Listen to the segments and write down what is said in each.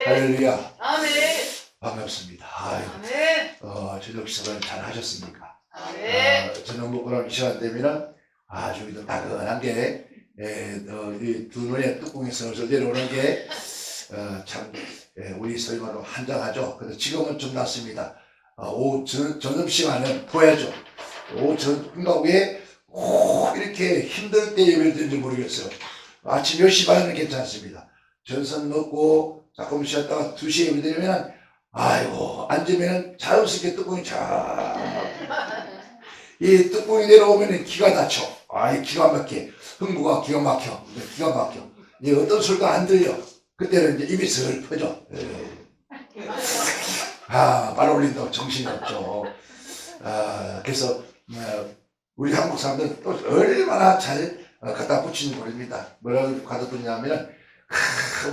할렐루야. 아멘. 반갑습니다. 아멘. 저녁 식사를 잘 하셨습니까? 아멘. 저녁 먹고랑 이 시간 되면은 아주 따끈한 게, 이 두 눈에 뚜껑이 슬슬 내려오는 게, 참, 우리 소위 말로 한장하죠. 그래서 지금은 좀 낫습니다. 오후 저녁 시간은 보야죠. 오후 저녁 왜 이렇게 힘들 때 예배를 드는지 모르겠어요. 아침 10시 반에는 괜찮습니다. 전선 넣고 조금 쉬었다가 2시에 예배 드리면 아이고 앉으면 자연스럽게 뚜껑이 이 뚜껑이 내려오면 기가 다쳐. 기가 막혀. 흥부가 기가 막혀. 기가 막혀. 이제 어떤 소리가 안 들려. 그때는 이제 입이 슬 퍼져. 말 올린다고 정신이 없죠. 그래서 우리 한국 사람들은 또 얼마나 잘 갖다 붙이는 노래입니다. 뭐라고 갖다 붙냐면은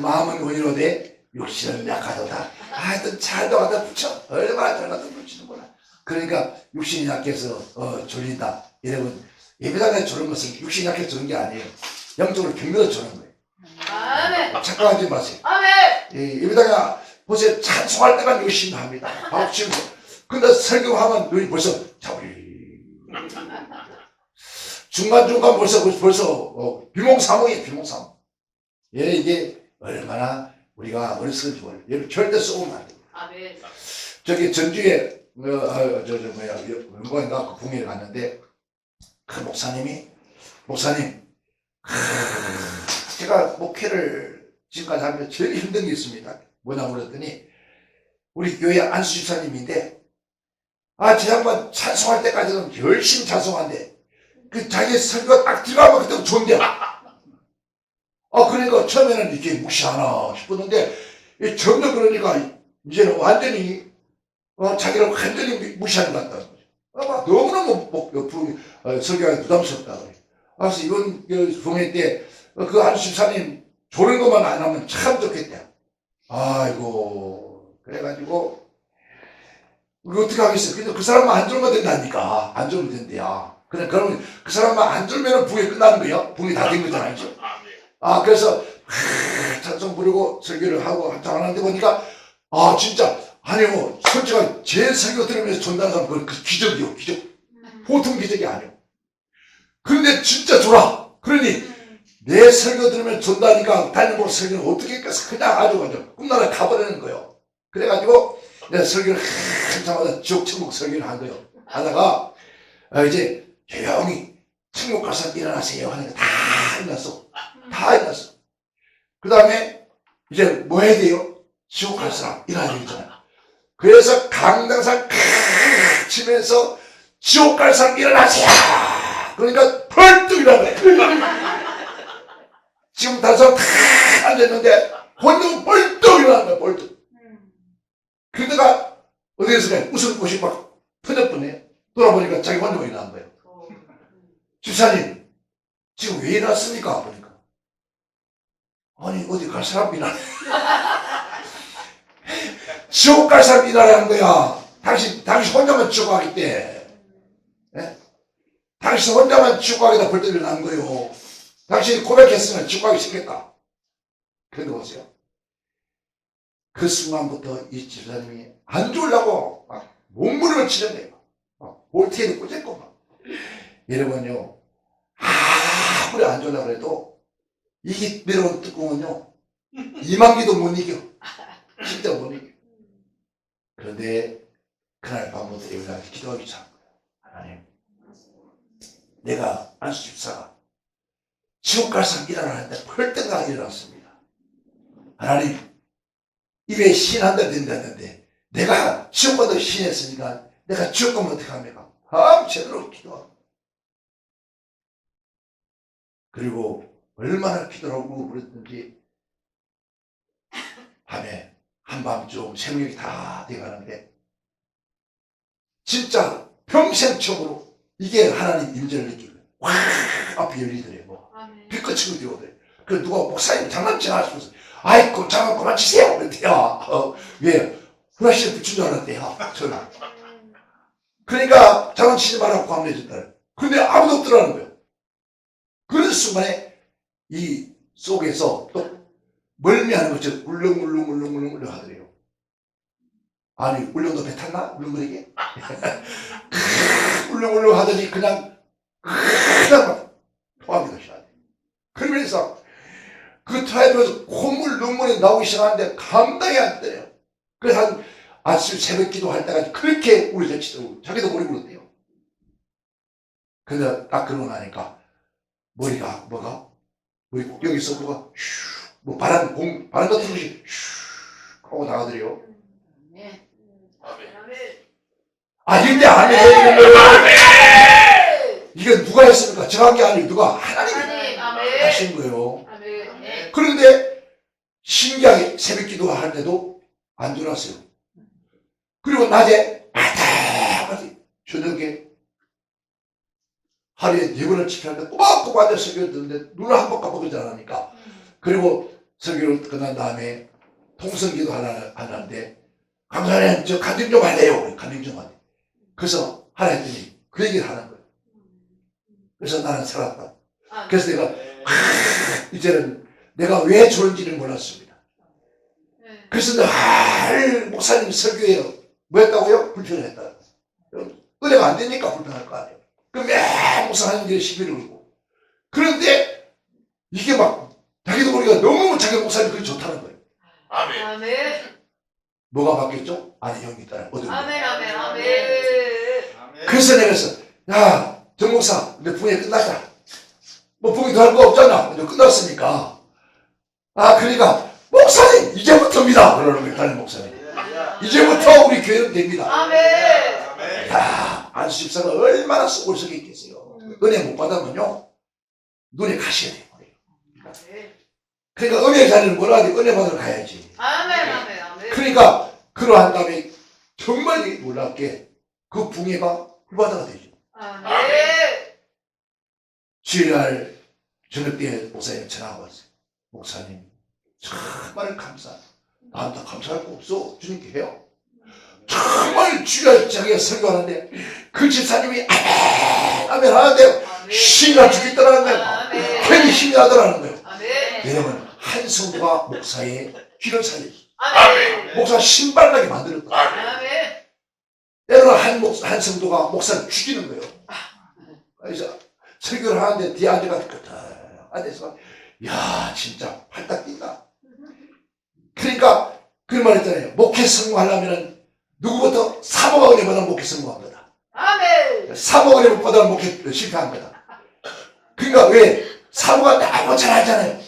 마음은 원이로되 육신은 약하도다. 하여튼 잘도 갖다 붙여. 얼마나 잘 갖다 붙이는구나. 그러니까 육신이 약해서 졸린다. 여러분 예배당에 졸은 것은 육신이 약해서 졸은 게 아니에요. 영적으로 병들어서 졸은 거예요. 아멘. 착각하지 마세요. 아멘. 예배당에 보세요. 찬송할 때만 열심히 합니다. 박수 치면서. 근데 설교하면 눈이 벌써 자부리. 중간중간 벌써 비몽사몽이에요. 비몽사몽. 이게 얼마나 우리가 어렸을 때 얘를 절대 쏘면 안 돼요. 아멘. 저기 전주에 연구인가 그 북미를 갔는데 그 목사님 제가 목회를 지금까지 하면서 제일 힘든 게 있습니다. 뭐냐고 그랬더니 우리 교회 안수 집사님인데 제 양반 찬송할 때까지는 열심히 찬송한대. 그 자기 설교가 딱 들어가면 그때 좋은데 그러니까 처음에는 이렇게 무시하나 싶었는데 점점 그러니까 이제는 완전히 자기를 완전히 무시하는 것 같다는 거죠. 너무너무 설교가 부담스럽다 그래. 그래서 이번 부흥회 때 그 안수 집사님 조는 것만 안 하면 참 좋겠다. 아이고 그래가지고 우리 어떻게 하겠어요? 근데 그 사람만 안 졸면 된다니까. 안 졸면 된대야. 그러면 그 사람만 안 졸면 부흥이 끝나는 거예요. 부흥이 다 된 거잖아요. 그래서 찬송 부르고 설교를 하고 한참 하는데 보니까 진짜 아니요 솔직히 제 설교 들으면서 존다는 사람 그 기적이요. 기적. 보통 기적이 아니요. 그런데 진짜 졸아. 그러니 내 설교 들으면 존다니까 다른 곳 설교는 어떻게 했겠어. 그냥 아주 꿈나라 가버리는 거예요. 그래가지고 내가 설교를 한참 하다 지옥 천국 설교를 한 거예요. 하다가 이제 조용히 천국 가서 일어나세요 하니까 다 일어났어. 다 일어났어. 그 다음에 이제 뭐 해야 돼요? 지옥 갈 사람 일어나야 되잖아요. 그래서 강당산 치면서 지옥 갈 사람 일어나세요. 그러니까 벌떡 일어나네. 지금 다른 사람 다 앉았는데 혼자 벌떡 일어난 거야. 벌떡. 그러다가 어디에서 웃음꽃이 막 터졌더니 돌아보니까 자기 혼자 일어난 거예요. 집사님 지금 왜 일어났습니까? 보니까 아니 어디 갈 사람이 일어나. 지옥 갈 사람이 일어나는 거야. 당신 혼자만 지옥 가겠대. 당신 혼자만 지옥 가겠다 벌떡 일어난 거예요. 당신이 고백했으면 지옥 가기 싫겠다. 그런데 보세요. 그 순간부터 이 집사님이 안 죽으려고 막 몸부림을 치는데요. 볼트에도 꽂았고 막. 여러분요, 아무리 안 죽으려고 해도 이게 내려온 뚜껑은요, 이만기도 못 이겨. 진짜 못 이겨. 그런데 그날 밤부터 예배당에 기도하기 시작한 거예요. 하나님, 내가 안수 집사가 지옥 갈 사람 일어나는데 벌떡 일어났습니다. 하나님, 입에 신한다 된다는데 내가 지옥 가도 신했으니까 내가 지옥 가면 어떡합니까? 제대로 기도하고. 그리고 얼마나 기도를 하고 그랬든지 밤에 한밤중 새벽이 다 돼가는데 진짜 평생 처음으로 이게 하나님 임재를 느끼고 와 앞이 열리더래요. 빛과 치고 되거든요. 그 누가 목사님 장난치나 싶어서 아이고 장난 그만 치세요 그랬대요. 왜? 후라시에 붙인 줄 알았대요. 저는. 그러니까 장난치지 말라고 강요해줬다. 근데 아무도 없더라는 거예요. 그런 순간에 이 속에서 또 멀미하는 거죠. 울렁울렁 아니 울릉도 배 탔나? 울릉도에게? 울릉울릉 하더니 그냥 막 토하기도 시작해. 그러면서 그 토하면서 콧물 눈물이 나오기 시작하는데 감당이 안 돼요. 그래서 한 아침 새벽 기도할 때까지 그렇게 울을 제치더라고요. 자기도 머리 울었대요. 근데 딱 그러고 나니까 머리가 뭐가 여기서 뭐가 뭐 바람 같은 것이 하고 나가더래요. 아멘. 아멘. 아멘. 아 이때 아멘 이런 거예요. 이게 누가 했습니까? 제가 한 게 아니고 누가 하나님이 하나님. 아멘. 하신 거예요. 아멘. 그런데 신기하게 새벽 기도할 때도 안 들어왔어요. 그리고 낮에 아다하지 저녁에 하루에 4번을 지키는데 꼬박꼬박 앉아 설교를 듣는데 눈을 한 번 깜빡이지 않으니까 그리고 설교를 끝난 다음에 통성기도 하는데 강사님 저 간증 좀 하래요. 간증 좀 하래. 그래서 하라 했더니 그 얘기를 하는 거예요. 그래서 나는 살았다. 그래서 내가 이제는 내가 왜 저런지를 몰랐습니다. 그래서 늘 목사님 설교에 뭐 했다고요? 불편했다. 은혜가 안 되니까 불편할 거 아니에요. 그럼 매일 목사님들이 시비를 걸고. 그런데 이게 막 자기도 모르게 너무 자기 목사님이 그게 좋다는 거예요. 아멘. 아멘. 뭐가 바뀌었죠? 안에 영이 있다는 거예요. 아멘. 아멘. 아멘. 그래서 내가 그래서 야, 정 목사 이제 부회 끝났다. 뭐 부회도 할 거 없잖아. 이제 끝났으니까. 아 그러니까 목사님 이제부터입니다. 그러는 거예요. 담임 목사님. 이제부터 우리 교회는 됩니다. 아멘. 야, 안수 집사가 얼마나 속을 속에 있겠어요. 은혜 못 받으면요 눈에 가시게 돼요. 그러니까 은혜 자리는 뭐라 하지? 은혜 받으러 가야지. 아멘. 아멘. 아멘. 그러니까 그러한 다음에 정말 놀랍게 그 붕해가 불바다가 되죠. 아멘. 주일날 저녁 때 목사님 전화가 왔어요. 목사님 정말 나한테 감사할 거 없어. 주님께 해요. 정말 주일날 자기가 설교하는데 그 집사님이 아멘 하는데 힘이 나 죽겠다라는 거예요. 괜히 힘이 나더라는 거예요. 아멘. 여러분 한 성도가 목사의 귀를 살렸어요. 아멘. 목사 신발나게 만들었다. 아멘. 때로는 한 성도가 목사를 죽이는 거예요. 그래서 설교를 하는데 뒤에 앉아가지고 앉아서 야 진짜 팔딱 뛴다. 그러니까 그런 말 했잖아요. 목회 성공하려면 누구부터 3억 원에 받아 목회 성공한 거다. 아멘. 3억 원에 못 받아 목회 실패한 거다. 그러니까 왜 사모가 너무 잘 알잖아요.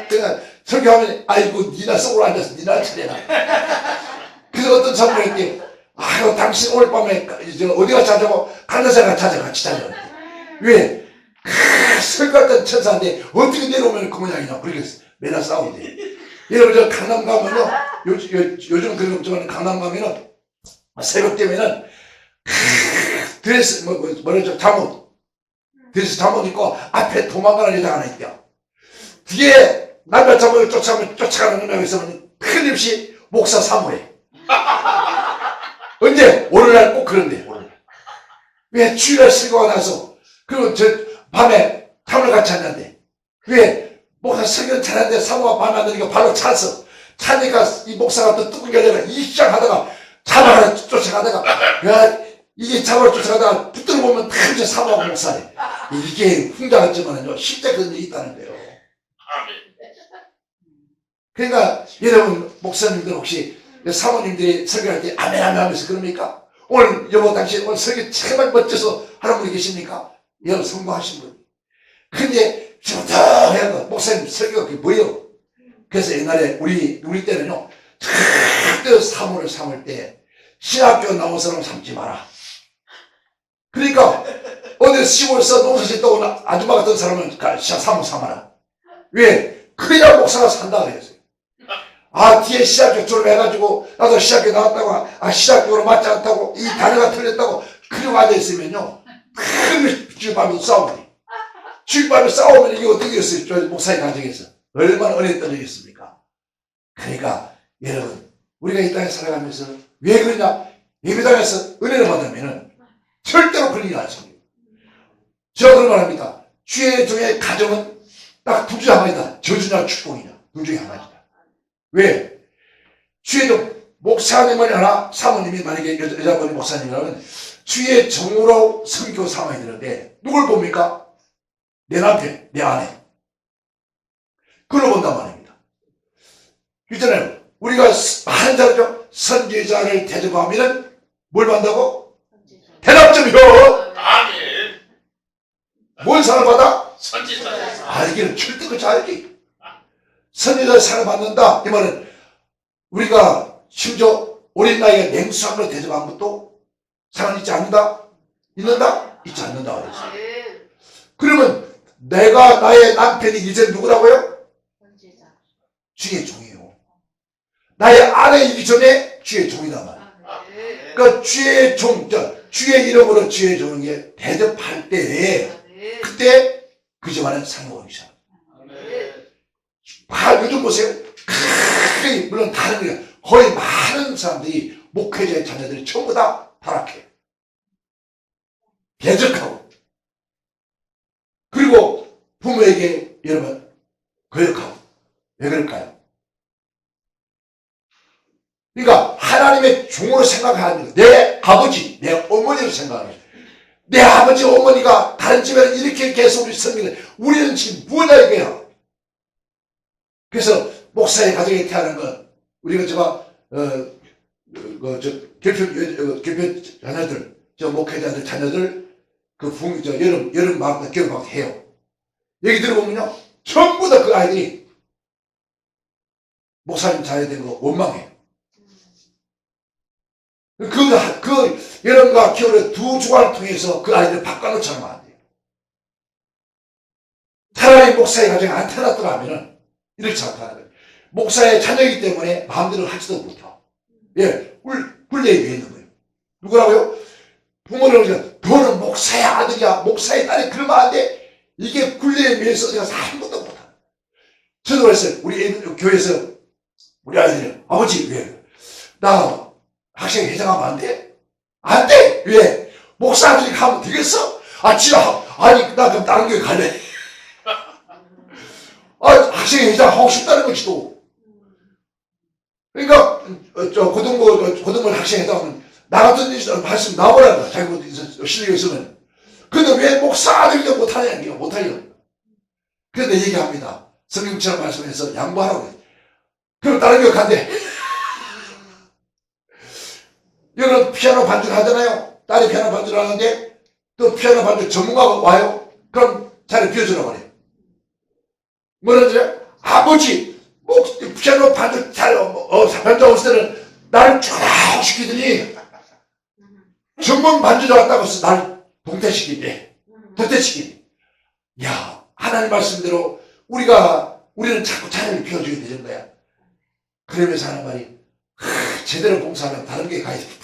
그러니까 설교하면 아이고 니나 속으로 앉아서 니나 차례라. 그래서 어떤 사모가 했더니 아유 당신 오늘 밤에 어디가 자자고 간다사가 자자 같이 자자. 왜? 설교했던 천사인데 어떻게 내려오면 그 모양이냐. 그렇게 맨날 싸우대. 여러분 저 강남 가면요 요즘 그런 거 없지만 강남 가면은 새벽 되면은 드레스 뭐라죠 잠옷 드레스 잠옷 입고 앞에 도망가는 여자가 하나 있대요. 뒤에 남자 잠옷을 쫓아가는 놈이 있으면 틀림없이 목사 사모해. 언제? 오늘날 꼭 그런데 오늘날. 왜? 주일날 설교가 나서 그리고 저 밤에 잠을 같이 잤는데 왜? 목사 설교는 잘하는데 사모가 밤에 안 되니까 발로 차니까 이 목사가 또 뚜껑 열려가 이시장하다가 잡아가 쫓아가다가 야 이게 잡아가 쫓아가다가 붙들어 보면 다 사모하고 목사네. 이게 흉자 같지만은요 실제 그런 일이 있다는 거예요. 그러니까 여러분 목사님들 혹시 사모님들이 설교할 때 아멘 아멘 하면서 그럽니까? 오늘 여보 당신 오늘 설교 정말 멋져서 하는 분이 계십니까? 여러분 성공하신 분. 근데 지금부터 해야 거 목사님 설교가 그게 뭐예요? 그래서 옛날에 우리 때는요 절대 사모를 삼을 때 신학교 나온 사람 삼지 마라. 그러니까 어디 시골에서 농사 짓다 온 아줌마 같은 사람은 사모 삼아라. 왜? 그래야 목사가 산다 그랬어요. 아 뒤에 시학교 졸업해가지고 나도 시학교 나왔다고 시학교로 맞지 않다고 이 단어가 틀렸다고 그러고 앉아있으면요 큰 주일밤에 싸우네. 주일밤에 싸우면 이게 어떻게 했어요? 저 목사의 가정에서 얼마나 은혜했던 적이 있습니까? 그러니까 여러분 우리가 이 땅에 살아가면서 왜 그러냐? 예배당에서 은혜를 받으면은 절대로 그런 일이 아닙니다. 제가 그런 말 합니다. 주의 중에 가정은 딱 두 주 한 가지다. 저주냐 축복이냐. 둘 중에 한 가지다. 왜? 주의 종 목사님을 하나, 사모님이 만약에 여자분이 목사님이라면 주의 종으로 선교 삼아야 되는데 누굴 봅니까? 내 남편, 내 아내. 그걸 본단 말입니다. 있잖아요. 우리가 하는 자죠. 선지자를 대접하면 뭘 받는다고? 대답점이요. 아멘. 뭔 상을 받아? 선지자. 알기는 절대 그렇지 알기. 선지자 상을 받는다. 이 말은 우리가 심지어 어린 나이에 냉수한 걸 대접한 것도 상을 있지 않는다? 있는다? 있지 않는다. 그래서. 아멘. 그러면 내가 나의 남편이 이제 누구라고요? 주의 종이요. 나의 아내이기 전에 주의 종이다 말. 아멘. 그러니까 주의 종, 주의 이름으로 주의 종에게 대접할 때에 아멘. 그때 그 집안은 상복이 시작. 요즘 보세요. 물론 다른 거예요. 거의 많은 사람들이 목회자의 자녀들이 전부 다 타락해. 배적하고. 그리고 부모에게 여러분 거역하고. 왜 그럴까요? 그러니까 하나님의 종으로 생각하는 내 아버지, 내 어머니로 생각하는 거예요. 내 아버지, 어머니가 다른 집에는 이렇게 계속 우리 섬기는데 우리는 지금 뭐냐 이거야. 그래서 목사의 가정에 태어난 건 우리가 결핍 자녀들, 목회자들 자녀들 여름 방학, 겨울 방학 해요. 여기 들어보면요, 전부 다 그 아이들이 목사님 자녀 되는 거 원망해요. 그 여름과 겨울에 두 주간을 통해서 그 아이들 바꿔놓자면 안 돼요. 차라리 목사의 가정에 안 태어났더라 하면은 이렇게 생각하는 거예요. 목사의 자녀이기 때문에 마음대로 하지도 못해. 예, 굴레에 위에 있는 거예요. 누구라고요? 부모를 그러니까 너는 목사의 아들이야, 목사의 딸이 그러면 안 돼. 이게 굴레에 위에서 어디 가서 한 번도 못하는 거예요. 저도 그랬어요. 우리 교회에서 우리 아이들이 아버지 왜? 나 학생 회장하면 안 돼? 안 돼! 왜? 목사 아들이 가면 되겠어? 아니 나 그럼 다른 교회 갈래. 학생 회장 하고 싶다는 것이도. 그러니까 고등부 학생 회장은 나 같은 말씀 나오라는 거야. 자기 실력이 있으면. 근데 왜 목사 아들도 못하냐는 못하려. 그런데 얘기합니다. 성경처럼 말씀해서 양보하라고 해. 그럼 다른 교회 간대. 여러분 피아노 반주를 하잖아요. 딸이 피아노 반주를 하는데 또 피아노 반주 전문가가 와요. 그럼 자리 비워주라고 그래. 뭐라지? 아버지 피아노 반주 반주 올 때는 나를 쫙 시키더니 전문 반주자 왔다고 해서 나를 동태시키네. 도태시키네. 야, 하나님 말씀대로 우리는 자꾸 자리를 비워줘야 되는 거야. 그러면서 하는 말이 제대로 봉사하면 다른 게 가야 되겠다.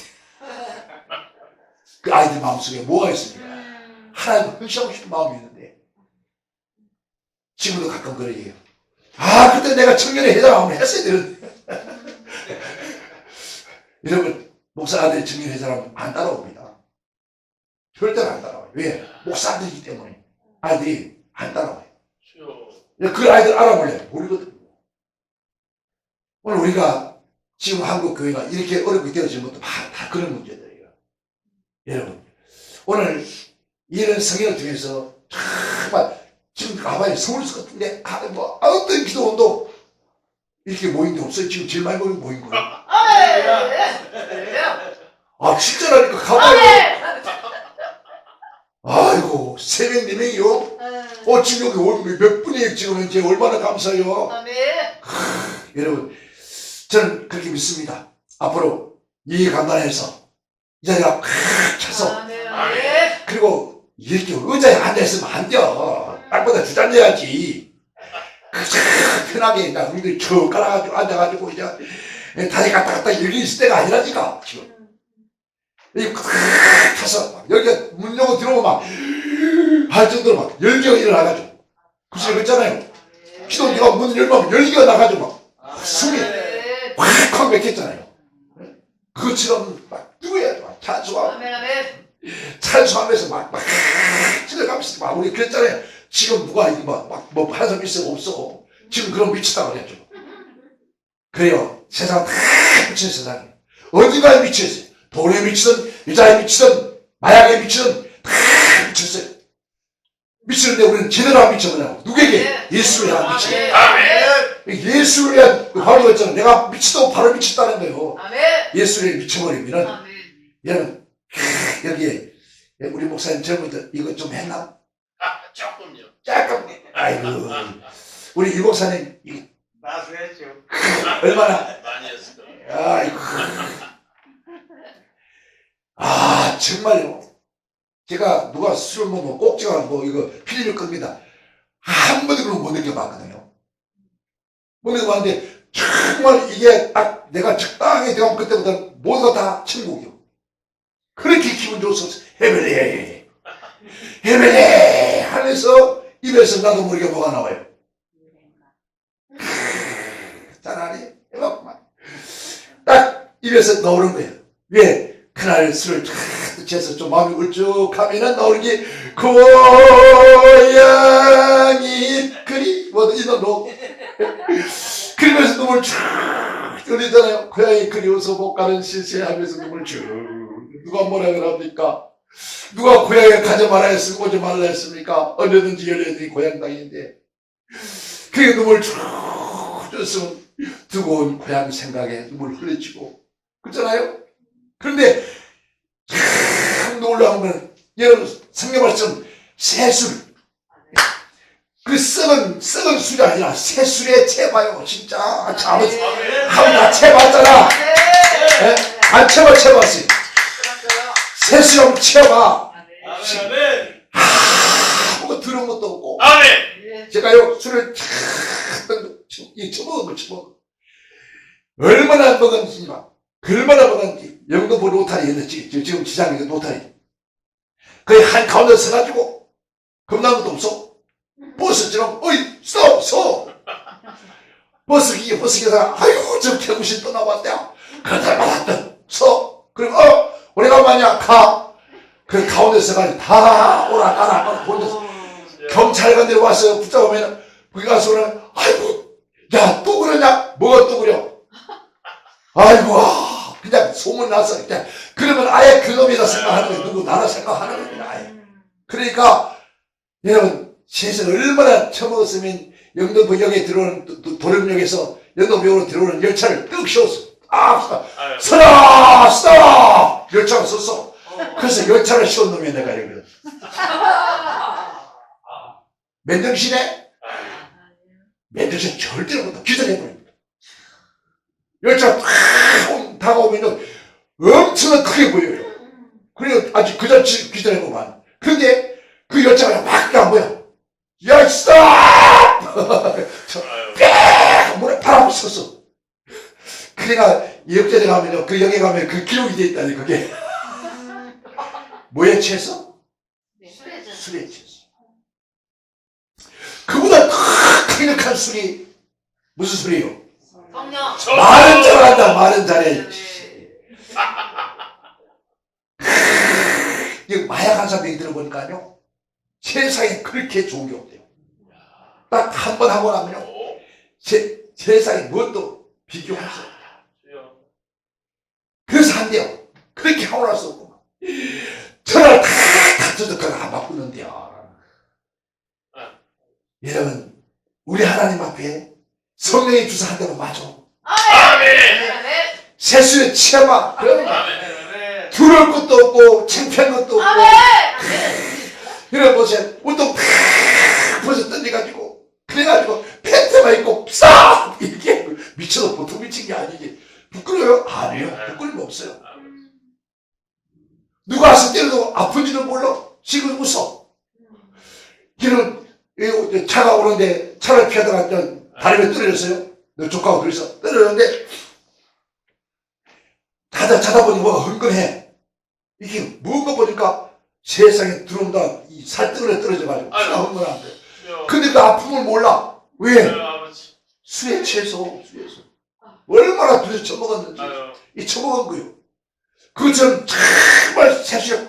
그 아이들 마음속에 뭐가 있습니까? 하나님을 흥시하고 싶은 마음이 있는데 지금도 가끔 그런 얘기해요. 그때 내가 청년의 회장하면 했어야 되는데. 여러분 목사 아들이 청년 회장하면 안 따라옵니다. 절대로 안 따라와요. 왜? 목사 아들이기 때문에 아이들이 안 따라와요. 그 아이들 알아볼래요? 모르거든요. 오늘 우리가 지금 한국 교회가 이렇게 어렵게 되어진 것도 다 그런 문제들이에요. 여러분, 오늘 이런 성경을 통해서 정말 지금 가봐야 서울서 같은데 어떤 기도원도 이렇게 모인 게 없어요. 지금 제일 많이 모인 거예요. 진짜라니까 가봐요. 아이고, 3명, 4명이요? 지금 여기 몇 분이 지금 현재 얼마나 감사해요. 여러분, 저는 그렇게 믿습니다. 앞으로 이 강단에서 이 자리가 꽉 차서 그리고 이렇게 의자에 앉아있으면 안 돼. 땅보다 주저앉아야지. 편하게 엉덩이 쭉 깔아가지고 앉아가지고 이제 다리 갔다 갔다 여기 있을 때가 아니라니까 지금. 여기 꽉 차서 여기가 문 열고 들어오면 막 할 정도로 막 열기가 일어나가지고 그래서 그랬잖아요. 기도기가 문 열면 열기가 나가지고 막 숨이 확 맥혔잖아요. 그것처럼 막 누구야 막 찬송하면서 막 찔러가면서 막 우리 그랬잖아요. 지금 누가 이거 뭐 하는 사람 있어 없어. 지금 그런 미치다 그랬죠. 그래요. 세상 다 미친 세상이에요. 어디가에 미쳐있어요. 돈에 미치든 여자에 미치든 마약에 미치든 다 미쳤어요. 미치는데 우리는 제대로 안 미쳐보냐고. 누구에게? 예수를 향한 미쳐요. 아멘. 예수를 위한 그 바울이 했잖아요. 내가 미치도 바로 미쳤다는 거예요. 아멘. 예수를 미쳐버리면은 아멘. 여러분 여기에 우리 목사님 젊은이들 이거 좀 했나? 조금요. 조금. 아이고 우리 이 목사님 이거 나수했죠. 얼마나 많이 했을 거예요. 아이고 아 정말요. 제가 누가 술을 먹으면 꼭지가 뭐 이거 필름을 끕니다. 한 번도 그런 거 못 느껴봤거든요. 못 느껴봤는데 정말 이게 딱 내가 적당히 들어가면 그때부터 모두가 다 천국이요. 그렇게 기분 좋았어. 헤벨레 헤벨레 하면서 입에서 나도 모르게 뭐가 나와요. 짜라리 해봤구만. 딱 입에서 나오는 거예요. 왜? 그날 술을 쫙 취해서 좀 마음이 울적하면은 나오는 게 고양이 그리 이놈로 그러면서 눈물 쫙 흘리잖아요. 고양이 그리워서 못 가는 실세하면서 눈물 쭉. 누가 뭐라 그럽니까? 누가 고향에 가지 말아야 했으면 오지 말라 했습니까? 언제든지 열려있는 고향 땅인데 그게 눈물 쭉 흘렸으면 뜨거운 고향 생각에 눈물 흘려지고 그렇잖아요? 그런데 참 놀라운 건 여러분 성경 말씀 새술 그 썩은 술이 아니라 새술에 채봐요. 진짜 아버지 한번 다 채봤잖아. 예? 안 채봤어요. 새술 한번 채봐. 아멘. 아무것도 들은 것도 없고 아멘. 제가요 술을 처먹은 거 얼마나 먹었는지 얼마나 먹었는지 영등포 로타리였지 지금 지장이 로타리 거의 한가운데 서가지고 겁나는 것도 없어. 버스처럼 어이 서 버스 기사가 아유 저 태구신 또 나왔대요. 그러다 말았던 그리고 오래간만이야 가. 그 가운데 서가지고 다 오라가라 혼자서 경찰관 내려와서 붙잡으면 거기 가서는 아이고 야 또 그러냐? 뭐가 또 그려? 아이고 그냥 소문 나서 그냥 그러면 아예 그놈이다 생각하는 거예요. 누구 나라 생각하는 겁니다. 아예. 그러니까 여러분 세상 얼마나 처먹었으면 영등포역에 들어오는 도림역에서 영등포역으로 들어오는 열차를 뚝 씌웠어. 서라 스톱 열차가 섰어. 그래서 열차를 씌운 놈이 내가 이거든. 맨정신에 맨정신 절대로 못하 기절해버립니다. 열차 탁 다가오면 엄청나게 크게 보여요. 그리고 아주 그저 기절해보면 그런데 그 열차가 막 안 보여. 야 스톱 빽 문에 바람 섰어. 그러니까 역전에 가면요 그 역에 가면 그 기록이 돼 있다니 그게 뭐에 취해서? 술에 취해서. 그보다 더 강력한 술이 무슨 술이에요? 성령. 말은 잘한다. 말은 잘해. 이 마약 한 사람 얘기 들어보니까요 세상에 그렇게 좋은 게 없대요. 딱 한 번 하고 나면요 세상에 무엇도 비교할 수 없다. 그래서 한대요. 그렇게 하고 나서 전화를 다 갖춰서 그걸 안 바꾸는데요. 여러분 우리 하나님 앞에 성령의 주사 한 대만 맞아. 아멘. 세수에 취해봐. 그러면 아멘. 두려울 것도 없고 창피한 것도 없고 이런 보세요. 운동 팍 벌써 던져가지고 그래가지고 팬트만 입고 싹 이렇게 미쳐도 보통 미친 게 아니지. 부끄러워요? 아니에요. 부끄러움 없어요. 누가 와서 때려도 아픈지도 몰라. 지금 웃어. 이런 차가 오는데 차를 피하다가 다리를 떨어졌어요. 너 조카하고 둘이서 떨어졌는데 자다 보니 뭐가 흥건해. 이게 뭔가 보니까 세상에 들어온다 이 살덩어리에 떨어져가지고 피가 흥건한 거야. 근데 그 아픔을 몰라. 왜? 술에 취해서 얼마나 둘이 처먹었는지 이 처먹은 거요. 그것처럼 정말 세수에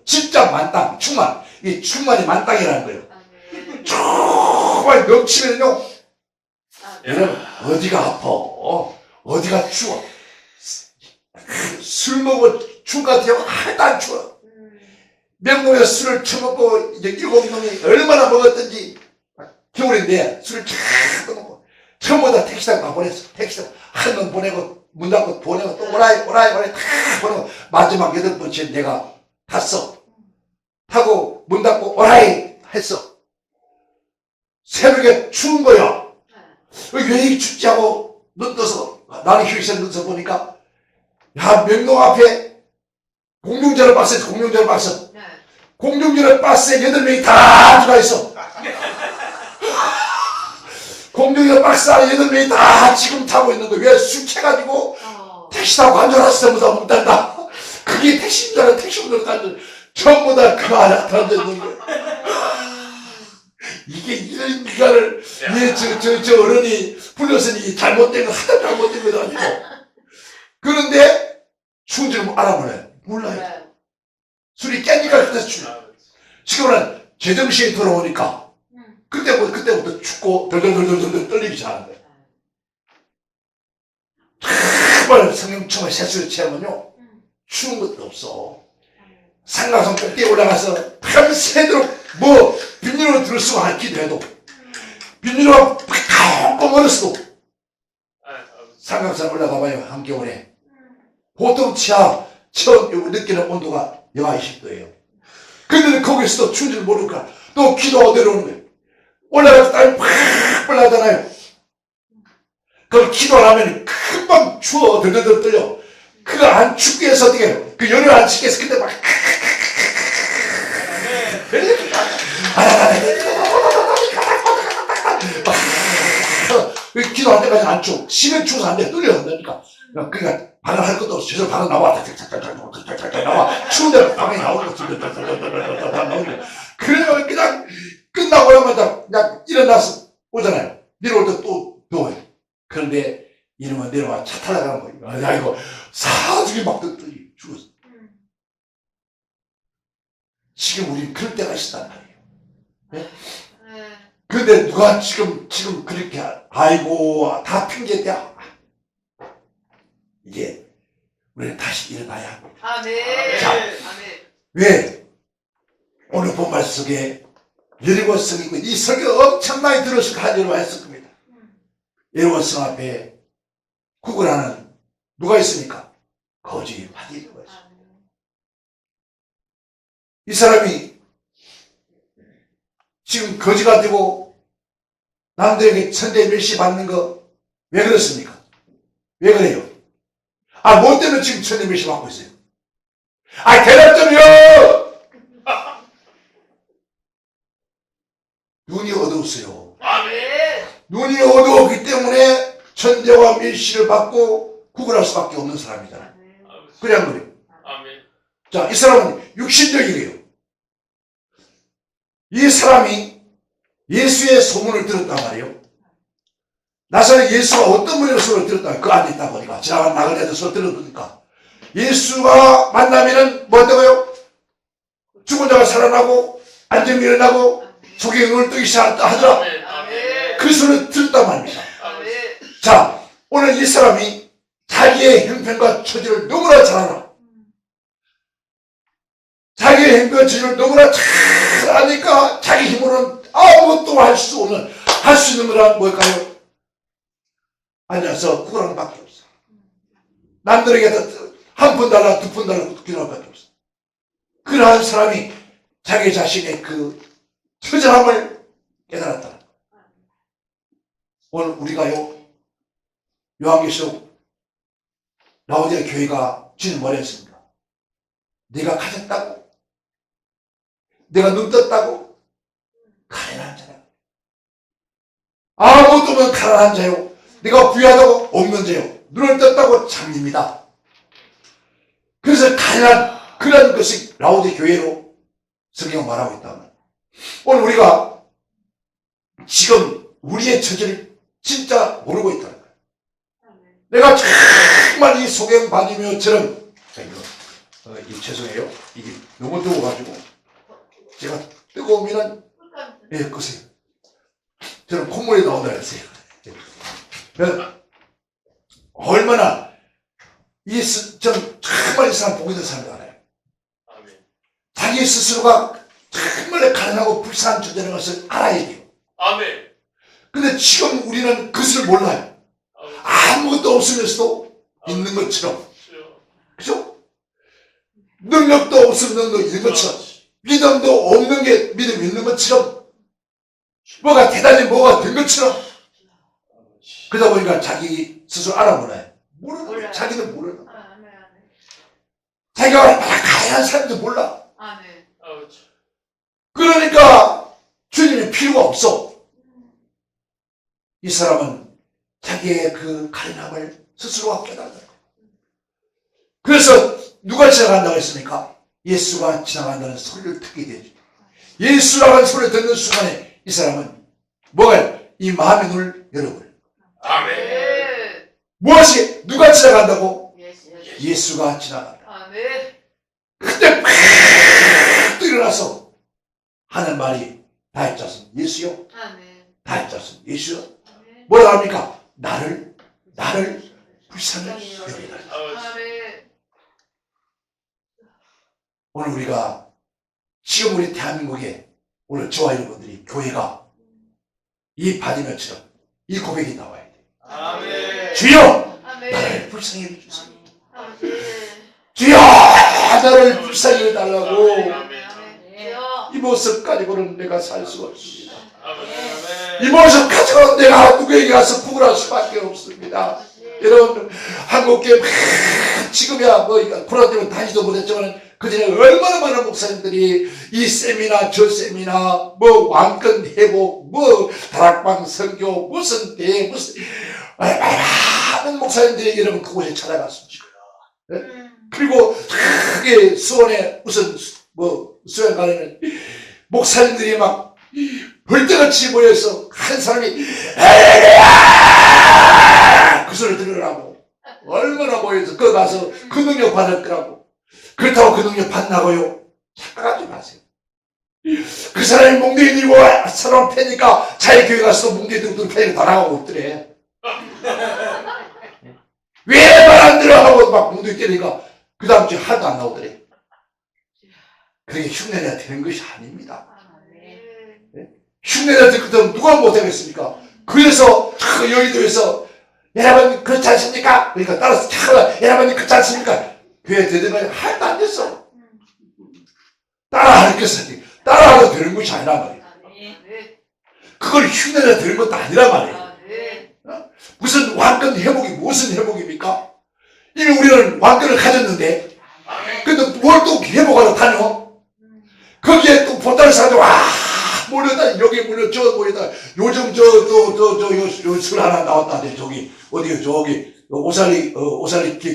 진짜 만땅 충만 이 충만이 만땅이라는 거예요. 정말 넘치면요 여러분 어디가 아파 어디가 추워. 술 먹어 추운 것 같아요. 하나도 안 추워. 명동에 술을 처먹고 이제 7명이 얼마나 먹었던지 겨울인데 술을 쫙 먹고 전부 다 택시타고 가보냈어. 택시타고 한 명 보내고 문 닫고 보내고 또 오라이 다 보내고 마지막 8번째 내가 탔어. 타고 문 닫고 오라이 했어. 새벽에 추운 거야. 왜 이렇게 춥지 하고 눈 떠서 나는 휴게실에 눈 떠서 보니까 야 명동 앞에 공중전화 박스에서 공중전화 박스 공중전화 박스에 8명이 다 들어가 있어. 공중전화 박스 안에 8명이 다 지금 타고 있는데 왜 술 취해가지고 택시 타고 간절하시 전부 다 못 탄다. 그게 택시인자는 택시 운전을 전부 다 그 안에 던져있는 거야. 이게 이런 인간을 저 어른이 불렀으니 잘못된 거 하다 잘못된 것도 아니고. 그런데 추운 줄 알아보네. 몰라요. 술이 깨니까 그때 추워. 지금은 제정신이 돌아오니까 그때부터 춥고 덜덜덜덜 떨리기 시작하는 거예요. 정말 성령처럼 세수를 취하면요 추운 것도 없어. 상가성 꼭대기 올라가서 밤새도록 뭐 비닐로 들을 수가 않기도 해도 비닐로 조금 얼었어도 상강산 올라가봐요. 한겨울에 보통 처음 느끼는 온도가 영하 20도예요. 근데 거기서도 추운 줄 모르니까 또 기도하고 내려오는 거예요. 올라가서 땀이 팍 올라가잖아요. 그걸 기도를 하면 금방 추워 덜덜덜 떨려. 그거 안 춥게 해서 어떻게 해요? 그 열을 안 식게 해서 그때 막 기도할 때까지 안 추워. 심해 추워서 안 돼. 떨려간다니까. 그러니까 방을 할 것도 없어. 저서 방을 나와. 나와. 추운 데로 방에 나오는 거. 그러면 그냥 끝나고 나면 그냥 일어나서 오잖아요. 내려올 때 또 누워요. 그런데 이러면 내려와 차 타러 가는 거예요. 아이고 사중에 막 떨리 죽었어. 지금 우리 그럴 때가 있단 말이에요. 네? 근데 누가 지금 그렇게 아이고 다 핑계대야. 이제 우리는 다시 일어나야 합니다. 아멘. 자, 왜 오늘 본 말씀 속에 여리고성 있고 이 설교 엄청나게 들어서 가지로 했을 겁니다. 여리고성 앞에 구걸하는 누가 있습니까? 거지 바디가 있어. 이 사람이 지금 거지가 되고 남들에게 천대 멸시 받는 거 왜 그렇습니까? 왜 그래요? 뭐 때문에 지금 천대 멸시 받고 있어요? 대답 좀요! 눈이 어두웠어요. 눈이 어두웠기 때문에 천대와 멸시를 받고 구걸할 수밖에 없는 사람이잖아요. 그래 안 그래요? 자, 이 사람은 육신적이에요. 이 사람이 예수의 소문을 들었단 말이에요. 나사렛 예수가 어떤 분의 소리를 들었다. 그 안에 있다 보니까 지나간 나그네들 소리 들어보니까 예수가 만나면은 뭐 어떠고요? 죽은 자가 살아나고 안전 일어나고 속에 응을 뜨기 시작하더라. 그 소리를 들었단 말입니다. 자, 오늘 이 사람이 자기의 형편과 처지를 너무나 잘 알아. 자기의 형편과 처지를 너무나 잘 아니까 자기 힘으로는 아무것도 할 수 있는 거란 뭘까요? 앉아서 구걸하는 밖에 없어. 남들에게 한 푼 달라, 두 푼 달라, 기도할 밖에 없어. 그러한 사람이 자기 자신의 그 처절함을 깨달았다. 오늘 우리가요, 요한계시록 라오디아 교회가 주님 뭐라 했습니까? 네가 가졌다고? 내가 눈 떴다고? 가난한 자야. 아무것도 없는 가난한 자요. 네가 부유하다고? 없는 자요. 눈을 떴다고? 장님이다. 그래서 가난한 그런 것이 라오디아 교회로 성경 말하고 있다. 오늘 우리가 지금 우리의 처지를 진짜 모르고 있다는 거예요. 내가 정말 이 소경 받으며 저는 죄송해요. 이게 너무 뜨거워가지고 제가 뜨거우면은 끄세요. 저는 콧물이 나온다 그랬어요. 얼마나 정말 이 사람 복이 된 사람이 알아요. 아멘. 자기 스스로가 정말 가난하고 불쌍한 존재라는 것을 알아야 돼요. 아멘. 근데 지금 우리는 그것을 몰라요. 아무것도 없으면서도 있는 것처럼. 그죠? 능력도 없으면 능력 있는 것처럼. 믿음도 없는 게 믿음 있는 것처럼. 뭐가 대단히 뭐가 된 것처럼. 그러다 보니까 자기 스스로 알아 몰라요. 모르는 거예요. 자기는 모르는 거예요. 자기가 얼마나 가난한 사람인지 몰라. 그러니까 주님이 필요가 없어. 이 사람은 자기의 그 가련함을 스스로가 깨닫는 거예요. 그래서 누가 지나간다고 했습니까? 예수가 지나간다는 소리를 듣게 되죠. 예수라는 소리를 듣는 순간에 이 사람은 뭐가 이 마음의 눈을 열어버려요. 아멘. 무엇이 누가 지나간다고? 예수가 지나간다. 그때 팍 또 일어나서 하는 말이 다 했지 않습니까? 예수요? 다 했지 않습니까? 예수요? 뭐라 합니까? 나를 불쌍히 여기라. 오늘 우리가 지금 우리 대한민국에 오늘 저와 여러분들이 교회가 이 바디면처럼 이 고백이 나와야 돼. 아멘. 주여 나를 불쌍히 해주세요. 주여 나를 불쌍히 해달라고. 이 모습 가지고는 내가 살 수가 없습니다. 이 모습 가지고는 내가 누구에게 가서 구걸할 수밖에 없습니다. 여러분 한국교회 지금이야 뭐 코로나 때문에 다니지도 못했지만 그전에 얼마나 많은 목사님들이 이 세미나 저 세미나 뭐 왕권 회복 뭐 다락방 선교 무슨 대 무슨 많은 목사님들이 여러분 그곳에 찾아갔습니다. 네? 그리고 크게 수원에 무슨 뭐 수영 가려면 목사님들이 막 벌떼같이 모여서 한 사람이 그 소리를 들으라고 얼마나 모여서 그 가서 그 능력 받을 거라고. 그렇다고 그 능력 받나고요? 착각하지 마세요. 그 사람이 몽둥이 들고 사람 패니까 자기 교회 가서 몽둥이 들고 패니까 다 나가고 없더래. 왜 말 안 들어 하고 막 몽둥이 때리니까 그 다음 주에 하나도 안 나오더래. 그게 흉내내야 되는 것이 아닙니다. 흉내내야 될 것도 누가 못하겠습니까? 그래서 그 여의도에서 여러분 그렇지 않습니까? 그러니까 따라서 여러분 그렇지 않습니까? 교회 대대가 하나도 안 됐어. 따라하는 것은 따라하도 되는 것이 아니란 말이에요. 그걸 흉내내야 되는 것도 아니란 말이에요. 무슨 왕권 회복이 무슨 회복입니까? 이미 우리는 왕권을 가졌는데 근데 뭘 또 회복하러 다녀? 거기에 또 보따리 사람들 와 몰려다 여기 몰려 저 몰려다 요즘 요술 하나 나왔다는데 저기 어디요 저기 오살리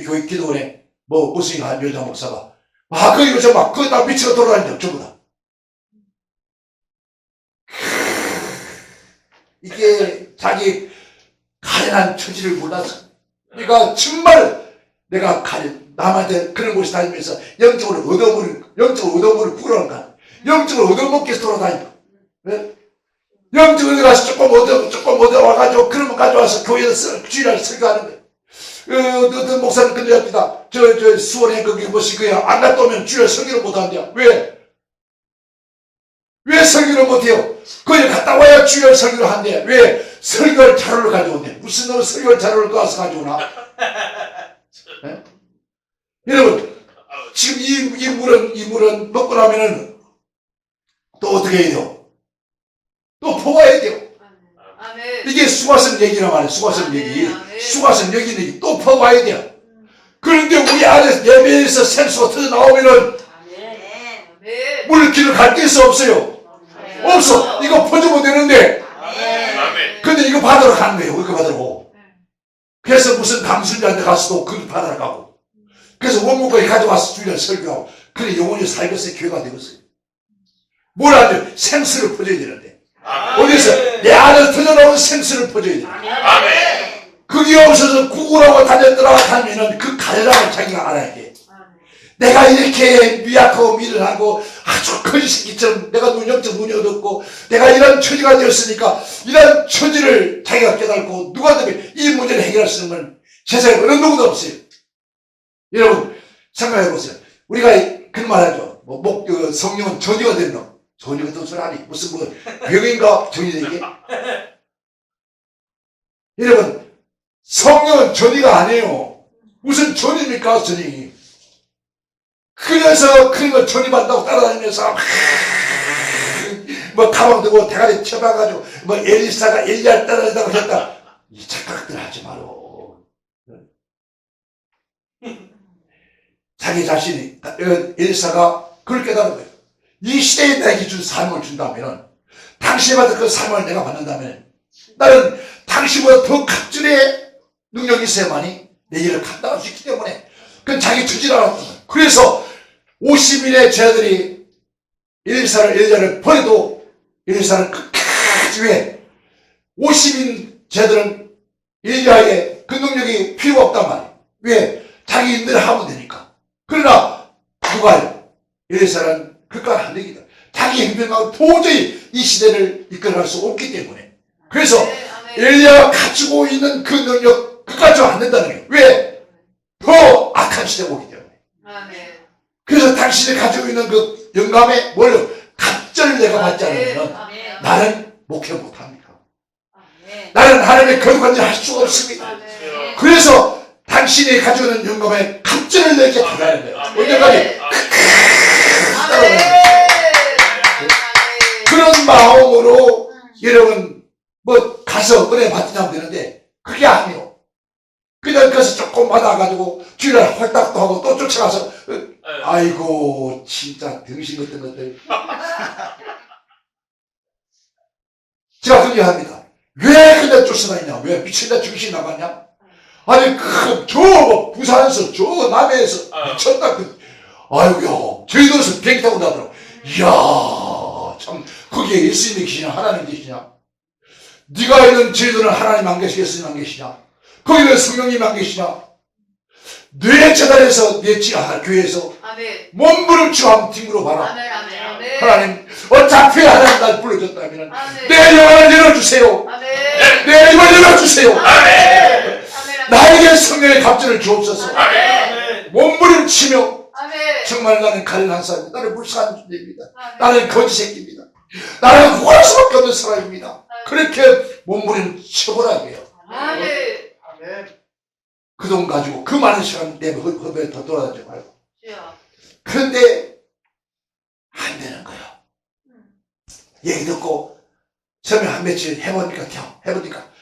교회 기도원에 뭐 무슨 한 여자 목사가 그 요즘 막 그거 다 미치고 돌아다닌다 전부 다. 이게 자기 가련한 처지를 몰라서 그러니까 정말 내가 남한테 그런 곳에 다니면서 영적으로 얻어먹을 부끄러운가 영적으로 얻어먹기 위해서 돌아다니고 네? 영적으로 가서 조금 얻어와가지고 그러면 가져와서 교회에서 주일날 설교하는 거예요. 어떤 목사님 근데합니다. 저 수원에 거기 뭐시고요 안 갔다 오면 주일 설교를 못한대요. 왜 설교를 못해요? 거기 갔다 와야 주일 설교를 한대. 왜 설교 자료를 가져온대? 무슨 놈 설교 자료를 가서 가져오나? 네? 여러분 지금 이 물은 먹고 나면은 또 어떻게 해야 돼요? 또 퍼와야 돼요. 이게 수과성 얘기란 말이에요. 수과성 얘기. 수과성 얘기는 또 퍼와야 돼요. 그런데 우리 안에 예배에서 생수가 터져 나오면은 물길을 갈 데서 없어요. 없어. 이거 퍼주면 되는데. 근데 이거 받으러 가는 거예요. 이거 받으러. 그래서 무슨 강순자한테 가서도 그걸 받으러 가고. 그래서 원문까지 가져와서 주일날 설교하고. 그래 영원히 살겠어요. 교회가 되겠어요. 뭘 하죠? 생수를 퍼줘야 되는데. 어디서 내 안에 터져나오는 생수를 퍼줘야 돼. 그게 없어서 구구라고 다녔더라면 그 가련함을 자기가 알아야 돼. 내가 이렇게 미약하고 미련하고 아주 거지 새끼처럼 내가 영적 눈이 어둡고 내가 이런 처지가 되었으니까 이런 처지를 자기가 깨닫고 누가 되면 이 문제를 해결할 수 있는 건 세상에 어느 누구도 없어요. 여러분 생각해 보세요. 우리가 그런 말 하죠. 성령은 전이가 됐노. 전이가 된 소리 아니 무슨 병인가 전이 되게. 여러분 성령은 전이가 아니에요. 무슨 전입니까 전이. 그래서 그런 걸 전입한다고 따라다니면서 가방 들고 대가리 쳐박아가지고 엘리사가 엘리야를 따라다니다고 했다. 이 착각들 하지 마로. 자기 자신이 엘리사가 그걸 깨달은 거예요. 이 시대에 내게 준 사명을 준다면 당신이 받은 그 사명을 내가 받는다면 나는 당신보다 더 갑절의 능력이 있어야만이 내 일을 감당할 수 있기 때문에 그건 자기 처지라고 하는 거예요. 그래서 50인의 제자들이 엘리야를 버려도 엘리사는 끝까지 왜 50인 제자들은 엘리야에게 그 능력이 필요가 없단 말이에요. 왜? 자기 일대로 하면 되니까. 그러나 누가요? 엘리사는 그까지 안 되기다. 자기 행동하고 도저히 이 시대를 이끌어갈 수 없기 때문에. 그래서 엘리야가 가지고 있는 그 능력 끝까지 안 된다는 거예요. 왜? 더 악한 시대가 오기 때문에. 그래서 당신이 가지고 있는 그 영감의 뭘로 갑절을 내가 받지 않으면 나는 목회 못합니다. 나는 하나님의 거룩한 일 할 수가 없습니다. 그래서 당신이 가지고 있는 영감의 갑절을 내게 받아야 돼요. 언제까지? 그런 마음으로 여러분 가서 은혜 받으면 되는데 그게 아니에요. 그냥 그래서 조금 받아가지고 주일날 활딱도 하고 또 쫓아가서 아이고 진짜 등신 같은 것들. 제가 그렇게 합니다. 왜 근데 쫓아다니냐? 왜 미친다 정신 나갔냐? 아니 저 부산에서 저 남해에서 미쳤다. 아이고 저희도에서 비행기 타고 나더라고. 이야 참 거기에 예수님이 계시냐 하나님 계시냐? 네가 있는 제도는 하나님 안 계시고 예수님 안 계시냐? 거기는 성령님 안 계시냐? 뇌 재단에서 내 교회에서 몸부림치고 한번 뒷으로 봐라. 하나님 어차피 하나님 날 불러줬다면 내 영혼을 열어주세요. 내 영혼을 열어주세요. 나에게 성령의 갑절을 주옵소서. 몸부림치며 정말 나는 가련한 사람입니다. 나는 불쌍한 존재입니다. 나는 거지 새끼입니다. 나는 구할 수밖에 없는 사람입니다. 그렇게 몸부림쳐보라 해요. 그 돈 가지고 그 많은 시간 내 허브에 더 돌아다니지 말고. 그런데 안 되는 거예요. 얘기 듣고 설명 한 며칠 해보니까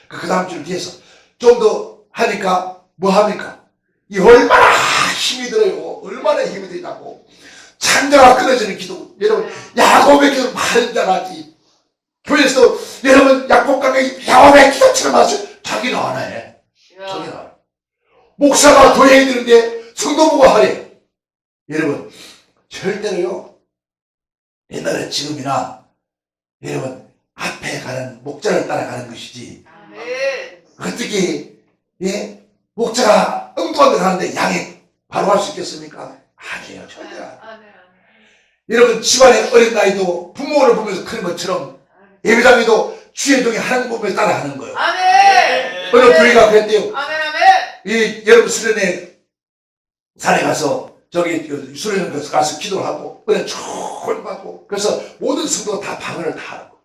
그 다음 주 뒤에서 좀 더 하니까 뭐 합니까? 이 얼마나 힘이 들어요. 얼마나 힘이 드냐고. 창자가 끊어지는 기도. 여러분 야곱의 기도 많은 자라지. 교회에서 여러분 야곱강의 야곱의 기도처럼 하세요. 자기는 안 해. 자기는 안 해. 목사가 더 해야 되는데 성도부가 하래. 여러분 절대로요 옛날에 지금이나 여러분 앞에 가는 목자를 따라가는 것이지 어떻게 목자가 엉뚱한 데 가는데 양이 바로 갈 수 있겠습니까? 아니에요 절대 아니에요. 여러분 집안의 어린 나이도 부모를 보면서 크는 것처럼 예배당에도 주의 종이 하나님 보면서 따라가는 거예요. 어느 교회가 그랬대요. 여러분 수련회 산에 가서 저기 수련회 가서 기도를 하고 은혜 쭉 받고 그래서 모든 성도가 다 방언을 다 하고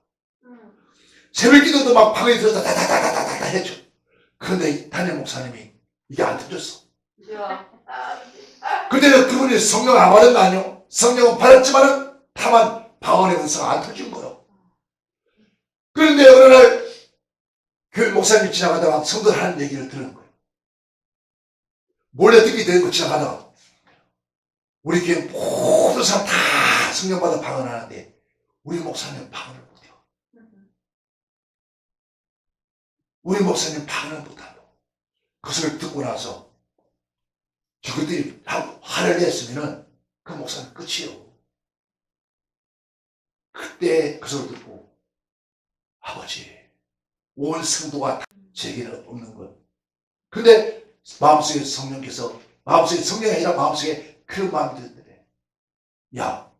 새벽 기도도 막 방언이 들어서 다다다다다다 해줘. 그런데 담임 목사님이 이게 안 터졌어. 그때는 그분이 성령을 안 받은 거 아니요? 성령은 받았지만은 다만 방언의 은사가 안 터진 거예요. 그런데 어느 날 교회 목사님이 지나가다가 성도들 하는 얘기를 들은 거예요. 몰래 듣게 되는 거 지나가다가 우리 교회 모든 사람 다 성령받아 방언하는데 우리 목사님 방언을 못해요. 우리 목사님 방언을 못한다고. 그 소리를 듣고 나서 저것들이 화를 냈으면은 그 목사님 끝이에요. 그때 그 소리 듣고 아버지 온 성도가 다 제게는 없는 것. 근데 마음속에 성령께서 마음속에 성령이 아니라 마음속에 그런 마음이 들더래. 야,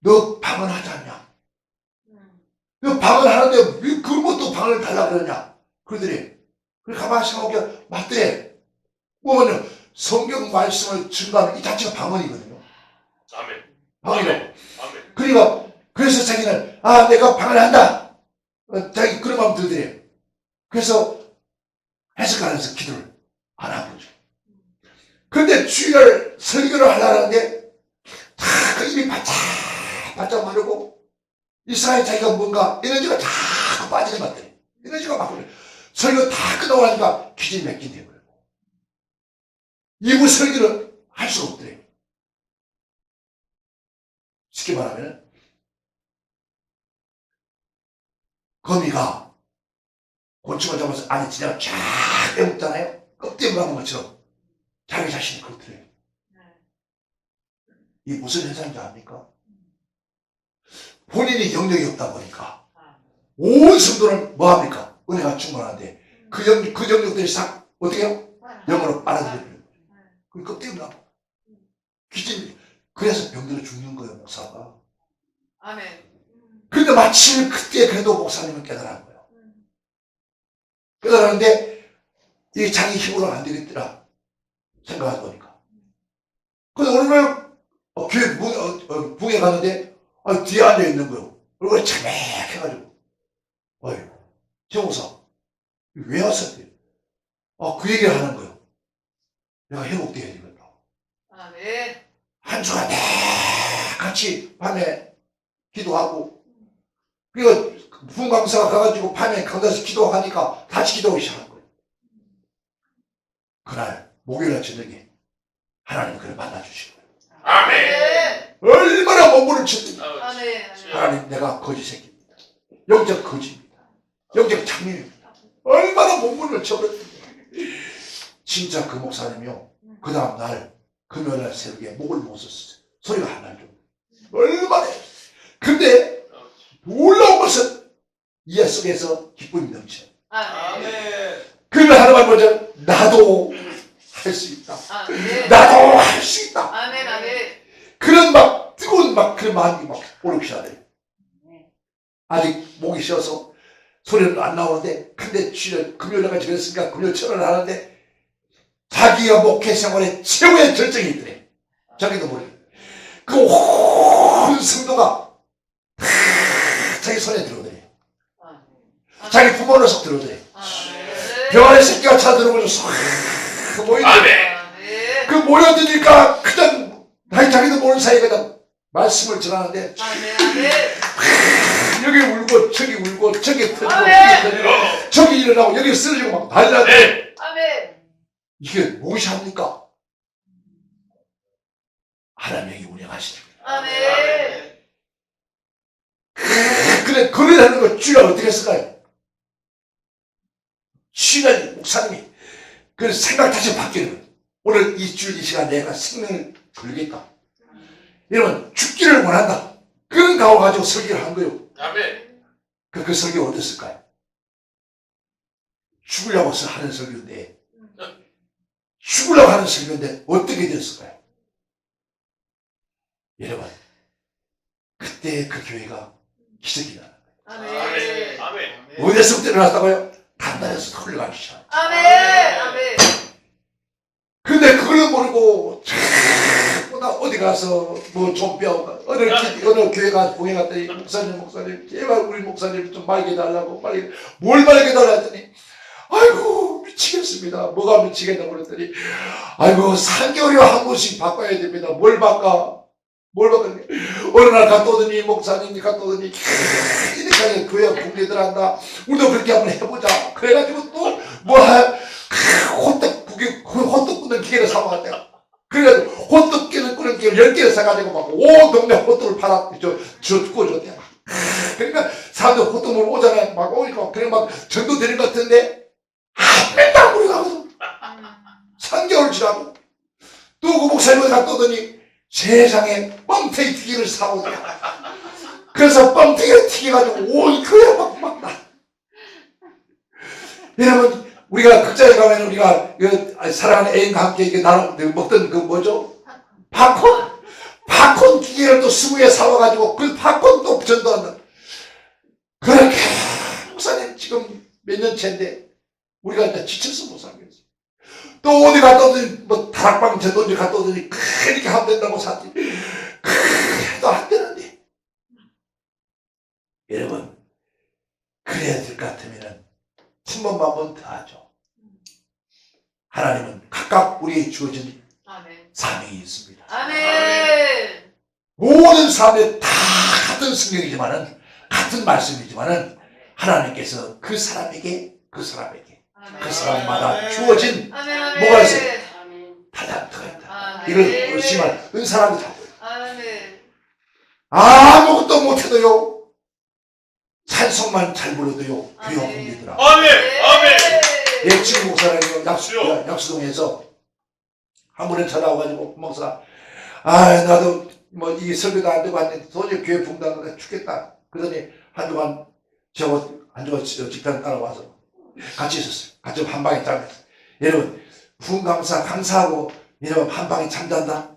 너 방언하지 않냐? 너 방언하는데 왜 그런 것도 방언을 달라고 그러냐? 그러더래. 그래 가만히 생각해보니까 맞더래. 뭐냐면 성경 말씀을 증거하는 이 자체가 방언이거든요. 아멘. 방언이라고. 아멘. 그러니까 그래서 자기는 내가 방언한다. 자기 그런 마음 들더래요. 그래서 해석하면서 기도를 안 하고 있죠. 그런데 주일날 설교를 하려는데 다 그 입이 바짝 마르고 이상하게 자기가 뭔가 에너지가 자꾸 빠지는 것 같아요. 에너지가 막 그래. 설교 다 끝나고 나니까 기질이 맥힌 거예요. 이부 설교를 할 수가 없더래요. 쉽게 말하면 거미가 곤충을 잡아서 안에 지나가 쫙 빼먹잖아요. 껍데기 물어본 것처럼 자기 자신이 그렇더래요. 이게 무슨 현상인지 압니까? 본인이 영역이 없다 보니까 온 성도는 뭐합니까? 은혜가 충만한데 그 영역들이 싹 어떻게 해요? 영으로 빨아들여버려요. 그 껍데기 물어본 기질. 그래서 병들어 죽는 거예요, 목사가. 아멘. 그런데 마침 그때 그래도 목사님은 깨달은 거예요. 깨달았는데 이게 자기 힘으로는 안 되겠더라 생각하다 보니까. 근데 어느 날 교회 붕에 갔는데 뒤에 앉아있는 거예요. 얼굴이 참액해가지고 어이 최 목사 왜 왔었대요? 그 얘기를 하는 거예요. 내가 회복돼야 되겠다. 아멘. 한 주간 같이 밤에 기도하고 그리고 부흥강사가 가가지고 밤에 강단에서 기도하니까 다시 기도하기 시작한 거예요. 그날 목요일 저녁에 하나님 그를 만나주신 거예요. 아멘. 얼마나 몸부를 쳤더니 아멘. 하나님 내가 거지 새끼입니다. 영적 거지입니다. 영적 장님입니다. 얼마나 몸부를 쳐버렸더니 진짜 그 목사님이요. 그 다음날 금요일날 새벽에 목을 못 썼어요. 소리가 안 나죠. 얼마나 근데 놀라운 것은 이 속에서 기쁨이 넘쳐요. 아멘. 그러면 하나만 보자. 나도 할 수 있다. 아멘. 나도 할 수 있다. 아멘. 아멘. 그런 막 뜨거운 막 그런 마음이 막 오르기 시작해요. 아직 목이 쉬어서 소리는 안 나오는데 근데 금요일날까지 그랬으니까 금요일 철을 하는데 자기가 목회 생활의 최고의 절정이 있더래. 자기도 모르게. 그 온 성도가 다 자기 손에 들어오더래. 자기 부모로서 들어오더래. 병아리 새끼가 차 들어오면서 싹 모이더래. 아멘. 그 모여드니까 그냥 자기도 모르는 사이에 그냥 말씀을 전하는데 여기 울고 저기 울고 저기 터지고 저기 일어나고 여기 쓰러지고 막 난리나는데 아멘. 이게 무엇이 합니까? 하나님이 운영하시는 거예요. 아멘. 그래 거래하는 거 주가 어떻게 했을까요? 주가 목사님이 그 생각 다시 바뀌는 거예요. 오늘 이 주일 이 시간 내가 생명을 걸겠다. 여러분 죽기를 원한다. 그런 각오 가지고 설교를 한 거예요. 아멘. 그 설교 어땠을까요? 죽으려고 하는 설교인데 죽으려고 하는 설교인데 어떻게 됐을까요? 여러분 그때 그 교회가 기적이 나는 거예요. 아멘. 아멘. 어디서부터 일어났다고요? 단단해서 흘러가기 시작. 아멘. 아멘. 근데 그걸 모르고 자꾸 나 어디 가서 뭐 좀 배우고 어느 교회 가서 공회 갔더니 목사님 제발 우리 목사님 좀 말게 해달라고 뭘 말게 해달라 했더니 아이고 미치겠습니다. 뭐가 미치겠다고 그랬더니 아이고 3개월에 한 번씩 바꿔야 됩니다. 뭘 바꿔? 어느 날 갔다 오더니 목사님이 갔다 오더니 이렇게 교회 붕괴들 한다. 우리도 그렇게 한번 해보자. 그래가지고 또 호떡 굽는 기계를 사와갔대요. 그래가지고 호떡 굽는 기계를 10개를 사가지고 막 온 동네 호떡을 구워줬대요. 그러니까 사람들 호떡 먹으러 오잖아요. 막 오니까 그냥 막 전도 되는 것 같은데 맨날 우리 가서 3개월 지나고 또 그 목사님을 갔다 오더니 세상에 뻥튀기 튀기를 사오더라. 그래서 뻥튀기를 튀겨가지고 온 교회 막 나. 여러분 우리가 극장에 가면 우리가 사랑하는 애인과 함께 이렇게 먹던 그 뭐죠? 팝콘 기계를 또 20개 사와가지고 그 팝콘 또 전도한다. 그렇게 목사님 지금 몇 년째인데 우리가 이제 지쳐서 못 살겠어요. 또 어디 갔다 오더니 뭐 다락방 제돈지 갔다 오더니 그렇게 하면 된다고 샀지. 해도 안 되는데. 여러분 그래야 될 것 같으면 침범만 한번 더 하죠. 하나님은 각각 우리에게 주어진 아멘. 사명이 있습니다. 아멘. 모든 사람에 다 같은 성경이지만은 같은 말씀이지만은 하나님께서 그 사람에게 그 사람마다 주어진 아멘. 뭐가 있어요? 아멘. 달란트가 있다. 아멘. 이걸 의심할 은사라고 하고 아멘. 아무것도 못해도요 찬송만 잘 불러도요 교회 오픈되더라. 아멘. 아멘. 내 친구 목사님이 주여. 약수동에서 한 번에 찾아와가지고 목사 나도 뭐 이 설교도 안 되고 왔는데 도저히 교회 붕당하다 죽겠다. 그러더니 한 주간 집단 따라와서 같이 있었어요. 같이 한 방에 잠했어요. 여러분 부흥강사 강사하고 여러분 한 방에 잠잔다?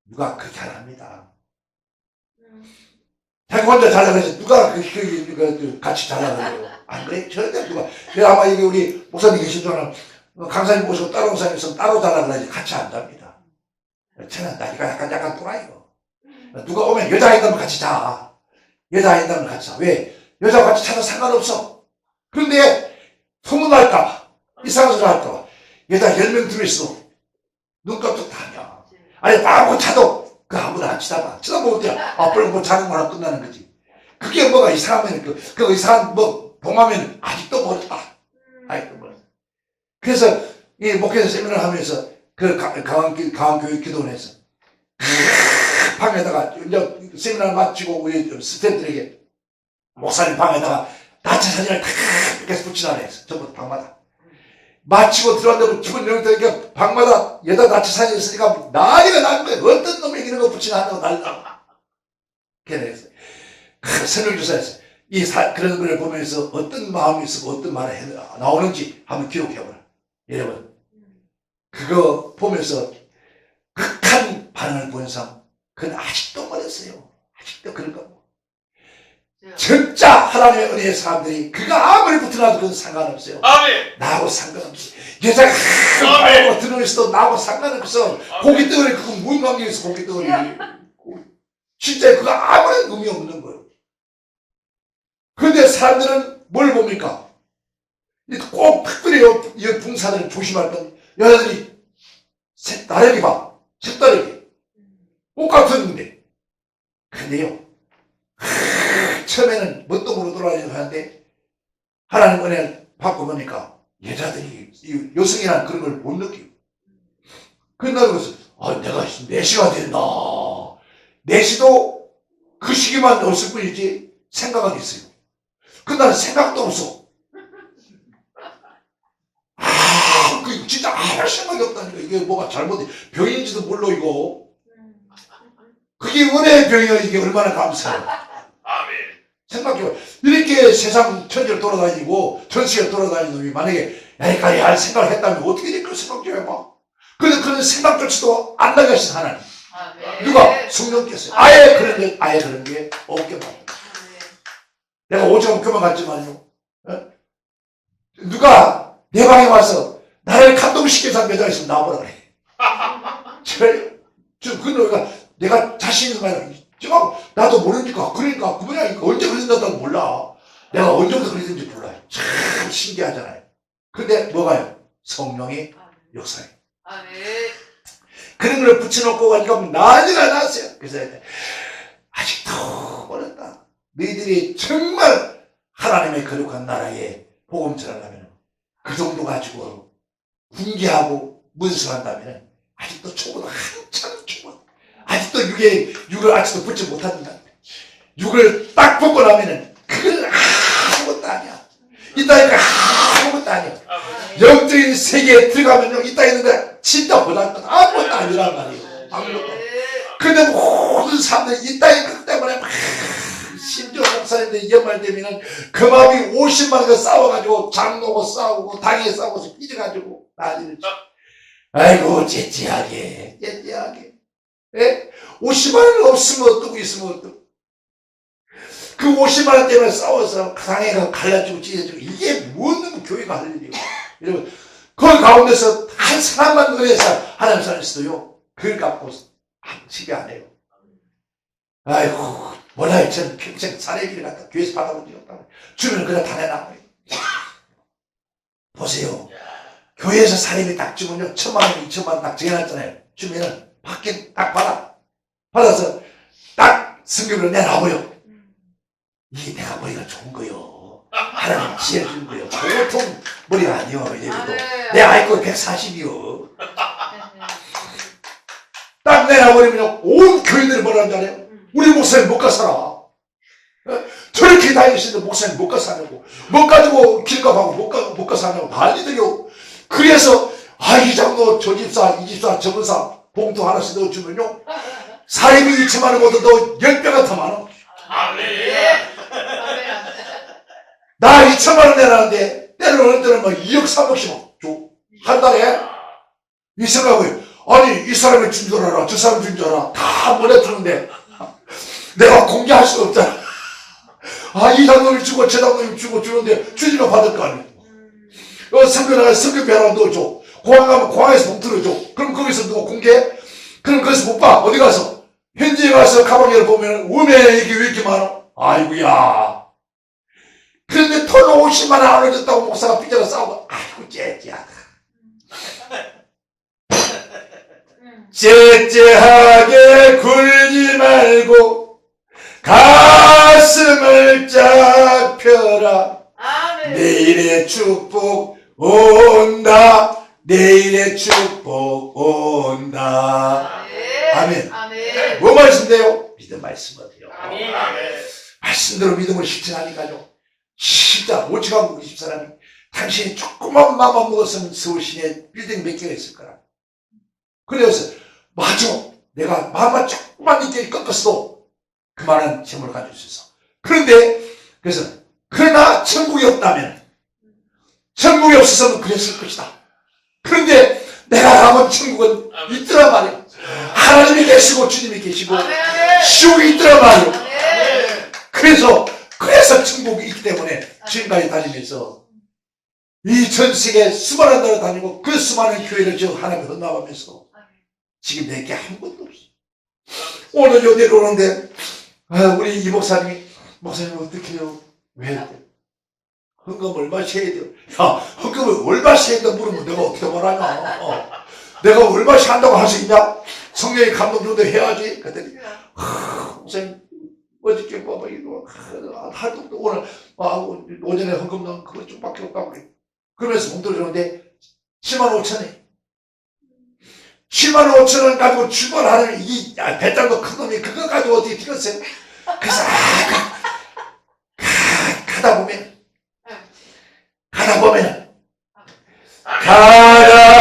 누가 그렇게 안 합니다. 자기 혼자 자려고 해서 누가 같이 자려고 그래요. 안 그래? 절대 누가. 내가 아마 이게 우리 목사님 계신 줄 알아. 강사님 모시고 따로 목사님 있으면 따로 자려고 그러지 같이 안 잡니다. 저는 나이가 약간 또라이고. 누가 오면 여자아이들면 같이 자. 여자아이들면 같이 자. 왜? 여자와 같이 자도 상관없어. 그런데 소문날까봐. 이상한 소리 할까봐. 여자 10명 들어있어. 눈깜짝 다 하냐. 아니, 마음껏 자도 그 아무도 안 치다봐. 치다보면 어때요? 빨리 뭐 자는 거나 끝나는 거지. 그게 뭐가 이상하면 그 이상한 뭐 봉하면 아직도 멀었다. 아직도 멀었다. 그래서 이 목회자 세미나를 하면서 그 강원교육 기도원에서 방에다가 이제 세미나를 마치고 우리 스태프들에게 목사님 방에다가 나체 사진을 탁 이렇게 붙이라 했어. 전부 방마다. 마치고 들어왔는데 죽은 명들에게 방마다 여자 나체 사진이 있으니까 난리가 난 거예요. 어떤 놈이 이런 거 붙이나 한다고 난리나고. 그래서 설명조사에서 그런 걸 보면서 어떤 마음이 있고 어떤 말을 나오는지 한번 기록해보라. 여러분 그거 보면서 극한 반응을 보는 사람 그건 아직도 멀었어요. 아직도 그런 거. 진짜 하나님의 은혜의 사람들이 그가 아무리 붙어놔도 그건 상관없어요. 아멘. 나하고 상관없어. 여자가 하고 들어있어도 나하고 상관없어. 고기 덩어리 그거 무슨 관계 있어. 고기 덩어리. 진짜 그거 아무런 의미 없는 거예요. 그런데 사람들은 뭘 봅니까? 꼭 특별히 이 붕사들은 조심할 건 여자들이 색다르게 봐. 색다르게. 똑같은데. 근데요. 처음에는 멋동으로 돌아다니고 하는데 하나님 은혜를 받고 보니까 여자들이 여성이라는 그런 걸 못 느끼고 그래서 내가 4시가 된다. 4시도 그 시기만 없을 뿐이지 생각은 있어요. 근데 나는 생각도 없어. 진짜 아무 생각이 없다니까. 이게 뭐가 잘못돼. 병인지도 몰라 이거. 그게 은혜의 병이야. 이게 얼마나 감사해. 아멘. 생각해봐. 이렇게 세상 천지를 돌아다니고 전세계를 돌아다니는 놈이 만약에 여기까지 할 생각을 했다면 어떻게 될까 생각 좀 해봐. 근데 그런 생각조차도 안 나게 하신 하나님. 아멘. 누가? 성령께서. 아예 그런 게 없게 봐. 내가 오죽하면 그만 갔지만요. 누가 내 방에 와서 나를 감동시켜서 매장에 있으면 나와보라 그래. 내가 자신 있는 말이야. 지금 나도 모르니까 그러니까 그 모양이 언제 그랬는지도 몰라. 내가 언제부터 그랬는지 몰라요. 참 신기하잖아요. 근데 뭐가요? 성령의 역사예요. 아멘. 그런 걸 붙여놓고 가니까 난리가 났어요. 그래서 아직도 멀었다. 너희들이 정말 하나님의 거룩한 나라에 복음 전하려면 그 정도 가지고 훈계하고 문서한다면 아직도 초보다 한참 초보. 아직도 육을 아직도 붙지 못한다. 육을 딱 벗고 나면은 그건 아무것도 아니야. 있다니까 아무것도 아니야. 영적인 세계에 들어가면요 있다 있는데 진짜 보다 아무것도 아니란 말이에요. 아무것도. 근데 모든 사람들이 있다의 것 때문에 막 심지어 목사님들이 연말 되면은 그 마음이 50만 원가 싸워가지고 장로고 싸우고 당에 싸워서 삐져가지고 난리를 쳐. 아이고 째째하게. 예? 50만 원 없으면 어떻고 있으면 어떻고. 그 50만 원 때문에 싸워서 당에 갈라지고 찢어지고 이게 무슨 교회가 할 일이에요. 여러분 그 가운데서 한 사람만 의해서 하나님 살았어요. 그걸 갖고 시비 안 해요. 아이고, 몰라요. 저는 평생 사례비를 갖다 교회에서 받아본 적이 없다고. 주면 그냥 다 내놔. 보세요. 교회에서 사례비 딱 주면요. 1,000만 원, 2,000만 원 딱 정해놨잖아요. 주면은 받긴 딱 받아서 딱 성경으로 내놔버려. 이게 내가 머리가 좋은 거요. 하나님 지혜 주는 거요. 보통 머리가 아니요. 이래도 내 아이고 140이요. 딱 내놔버리면 온 교인들이 뭐라는 줄 알아요? 우리 목사님 못 가 살아. 저렇게 다니시는데 목사님 못 가 사냐고. 못 가지고 길값하고 못 가 사냐고 난리들이요. 그래서 이 장로 저 집사 이 집사 저 집사 봉투 하나씩 넣어주면요. 사례비 2천만 원보다 너 10배가 더 많아. 아멘. 나 2천만 원 내라는데 때로는 어느 때는 막 2억 3억씩 줘. 한 달에. 이 생각을 아니 이 사람이 준 줄 알아 저 사람 준 줄 알아 다 보내주는데 내가 공개할 수가 없잖아. 이 장로님 주고 저 장로님 주고 주는데 주지가 받을 거 아니야. 성교 나가서 성교비 하나 넣어줘. 공항 가면 공항에서 봉투를 줘. 그럼 거기서 누가 공개해? 그럼 거기서 못 봐. 어디 가서? 현지에 가서 가방을 보면 음에 이게 왜 이렇게 많아? 아이고야. 그런데 돈 50만 원 안 올렸다고 목사가 삐져서 싸우고 아이고 째째하다. 째째하게 굴지 말고 가슴을 쫙 펴라. 내일의 축복 온다. 내일의 축복 온다. 아멘. 뭐 말씀돼요? 믿음 말씀 어때요? 아멘. 말씀대로 믿음을 실천하니까요. 진짜 오직하고 우리 집사람이 당신이 조그만 마음만 먹었으면 서울 시내에 빌딩 몇 개가 있을 거라. 그래서 맞아. 내가 마음만 조금만 있게 꺾었어도 그만한 재물을 가질 수 있어. 그런데 그래서 그러나 천국이 없다면 천국이 없었으면 그랬을 것이다. 그런데 내가 가본 천국은 있더란 말이야. 하나님이 계시고 주님이 계시고 지옥이 있더란 말이야. 그래서 천국이 있기 때문에 지금까지 다니면서 이 전 세계 수많은 나라 다니고 그 수많은 교회를 저 하나님 헌납하면서 지금 내게 아무것도 없어. 오늘 요 내려오는데 우리 이 목사님이 목사님 어떻게 해요? 왜? 헌금 얼마씩 해야 돼요? 야, 헌금을 얼마씩 해야 된다 물으면 내가 어떻게 말하냐? 내가 얼마씩 한다고 할 수 있냐? 성령이 감동 정도 해야지. 그랬더니 목사님 어저께 봐봐 이거 하도 오늘 오전에 헌금 넣은 그거 좀밖에 없다고 그래. 그러면서 봉투를 주는데 75,000원 75,000원 가지고 출발하는 이 배짱도 큰 놈이 그거 가지고 어떻게 뛰었어요? 그래서 가다 보면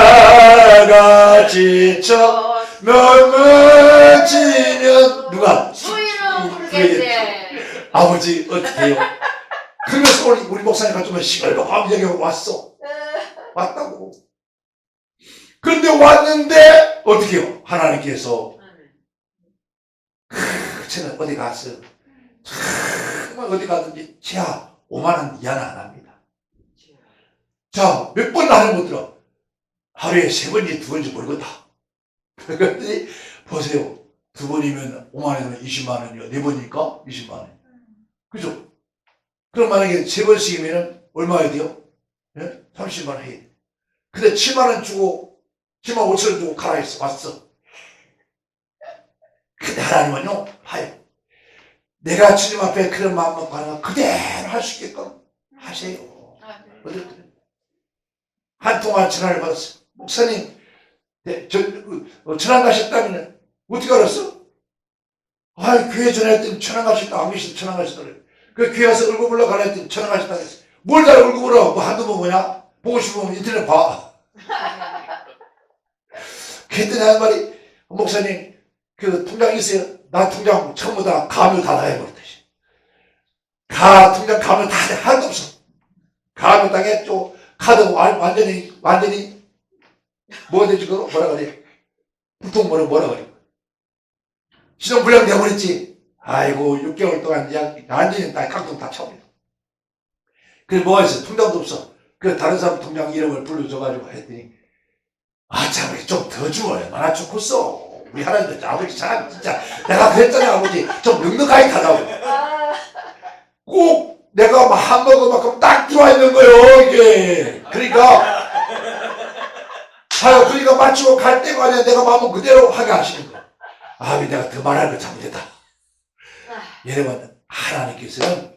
가다가 지쳐 넘어지면 누가? 아버지 어떻게 해요? 그러면서 우리 목사님 같으면 시골로 여기 왔다고. 그런데 왔는데 어떻게 해요? 하나님께서 저는 어디 갔어요? 정말 어디 가든지 자 5만 원 이하는 안 합니다. 자 몇 번 하는 못 들어. 하루에 3번인지 2번인지 모르겠다. 그랬더니 보세요. 2번이면 5만 원이면 20만 원이요. 4번이니까 20만 원. 그죠? 그럼 만약에 3번씩이면 얼마야 돼요? 네? 30만 원 해야 돼. 근데 7만 원 주고 7만 5천 원 주고 가라 했어. 왔어. 근데 하나님은요, 봐요. 내가 주님 앞에 그런 마음만 가는 그대로 할 수 있게끔 하세요. 한 통화 전화를 받았어. 목사님, 천안 가셨다면 어떻게 알았어? 교회 전화했더니 천안 가셨다. 안 계시다. 천안 가셨다. 그 교회 가서 얼굴 보러 가라 했더니 천안 가셨다. 그랬어. 뭘 다 얼굴 보러 뭐 한두 번 뭐냐? 보고 싶으면 인터넷 봐. 그랬더니 하는 말이 목사님 그 통장 있어요? 나 통장 전부 다 가면 다 해버렸듯이. 통장 가면 다 하나도 없어. 가면 당했죠. 카드 완전히 뭐가 되지 그거 뭐라 그래? 보통 뭐라 그래? 신용불량 돼버렸지. 아이고 6개월 동안 완전히 다 깡통 다 차버려. 그래 뭐가 있어? 통장도 없어. 그 다른 사람 통장 이름을 불러줘가지고 했더니 아 참 좀 더 주어 얼마나 좋겠어. 우리 하나님 아버지 참 진짜 내가 그랬잖아 아버지 좀 넉넉하게 타라고. 꼭 내가 막 hamburger만큼 딱 들어와 있는 거예요 이게. 그러니까 그러니까 마치고 갈 때가 내가 마음은 그대로 하게 하시는 거야. 아 내가 더 말할 거 잘못했다. 여러분 하나님께서는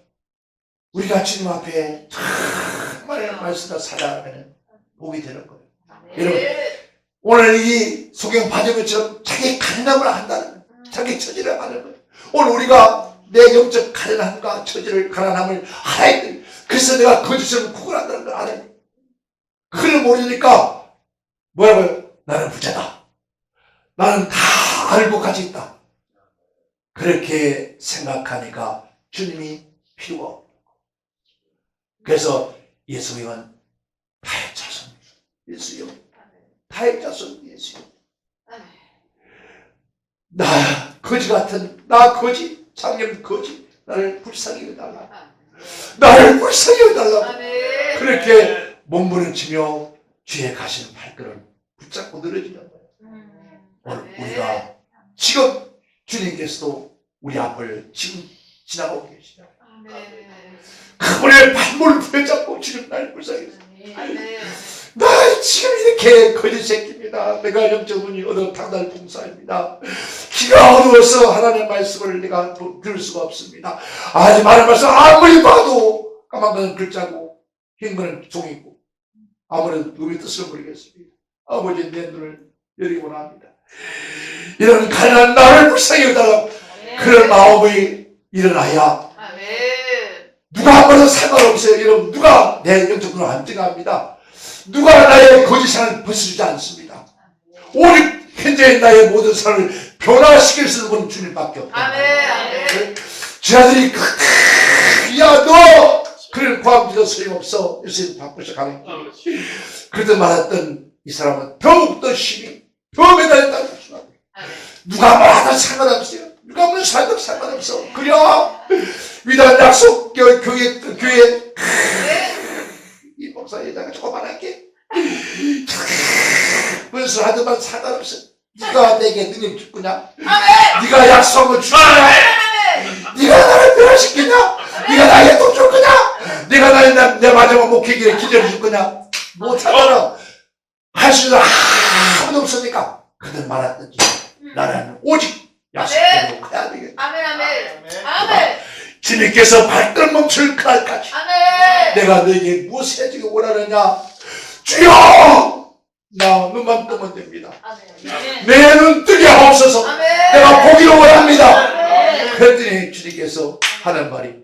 우리가 주님 앞에 정말 말씀을 살아가면 복이 되는 거예요. 여러분 오늘 이 소경 받으면처럼 자기 가련함을 한다는 거예요. 자기 처지를 하는 거예요. 오늘 우리가 내 영적 가련함과 처지를 가련함을 알아야 돼요. 그래서 내가 거짓을 구분한다는 걸 알아야 돼요. 그걸 모르니까 뭐라고요? 나는 부자다. 나는 다 알고 가지고 있다. 그렇게 생각하니까 주님이 필요가 없고 그래서 예수님은 타의 자손 예수요. 타의 자손 예수요. 나 거지 같은 나 거지 장년 거지 나를 불쌍히 여달라. 나를 불쌍히 여달라. 그렇게 몸부림치며 주의 가시는 발걸음 붙잡고 늘어지는 거예요. 오늘 우리가 지금 주님께서도 우리 앞을 지금 지나가고 계시죠. 그분의 발목을 부여잡고 주님 날 불쌍히 나 지금 이렇게 거짓 새끼입니다. 내가 영적분이 어느 당달 봉사입니다. 기가 어두워서 하나님의 말씀을 내가 들을 수가 없습니다. 아니 말할 말씀 아무리 봐도 까만 글자고 흰 거는 종이고 아무래도 누구의 뜻을 모르겠습니다. 아버지 내 눈을 열기 원합니다. 이런 가난한 나를 불쌍히 여달라고 그런 마음이 일어나야 누가 봐도 상관없어요. 여러분 누가 내 영적 눈을 안 뜨갑니다. 누가 나의 거짓을 벗어주지 않습니다. 오직 현재 나의 모든 삶을 변화시킬 수 있는 분은 주님밖에 없다. 주 아들이 야 너 그를 구함지도 소용없어. 예수님 바꾸셔 가는 길. 그때 말했던 이 사람은 더욱더 힘이 더 매달렸다는 것입니다. 누가 말하든 상관없어요. 누가 뭐든 살도 상관없어. 그려 위대한 약속 교회 이 목사에다가 조그만하게 무슨 하더만 상관없어. 네가 내게 능력 줄 거냐? 네가 약속을 줄 거냐? 네가 나를 변화시키냐? 네가 나에게 돈 줄 거냐? 네가 나의 내 마지막 목회기에 기대를 줄 거냐? 못하잖아. 할 수 있는 아무도 없으니까 그들 말했든지 나는 오직 약속대로 가야 되겠다. 주님께서 발걸 멈출 그날까지 내가 너에게 무엇을 해주기 원하느냐? 주여! 나 눈만 뜨면 됩니다. 내 눈 뜨게 하옵소서. 내가 보기를 원합니다. 그랬더니 주님께서 하는 말이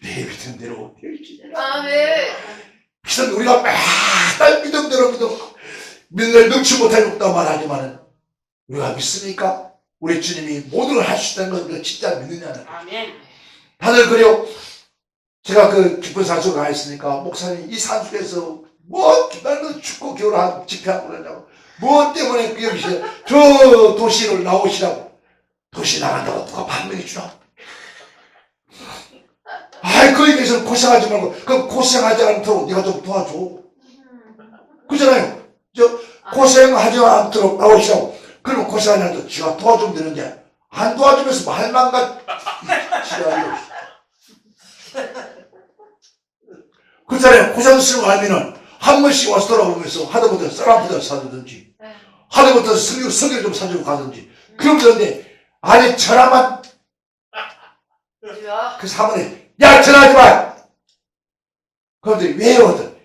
내 믿은 대로 되어지리라. 그래서 우리가 맨날 믿음대로 믿음을 능치 못할 없다 말하지만은 우리가 믿습니까? 우리 주님이 모든 걸 할 수 있다는 걸 우리가 진짜 믿느냐는 다들 그래요. 제가 그 깊은 산속에 가 있으니까 목사님 이 산속에서 뭐 기다려 죽고 겨울하고 집회하고 그러냐고 뭐 때문에 여기 저 도시를 나오시라고. 도시 나간다고 누가 반명이 주나? 아이 거기 계서 고생하지 말고 그럼 고생하지 않도록 네가 좀 도와줘. 그잖아요. 저 고생하지 않도록 나오시라고. 그러면 고생하지 않도록 지가 도와주면 되는데 안 도와주면서 말만 지랄이요. 그잖아요. 고생스러운 거 알면은 한 번씩 와서 돌아오면서 하다못해 쌀한푸들 사주든지 하다못해 석유 좀 사주고 가든지 그러면 되는데 아니 전화만 그 사모님 야 전화하지 마. 그런데 왜 이러거든.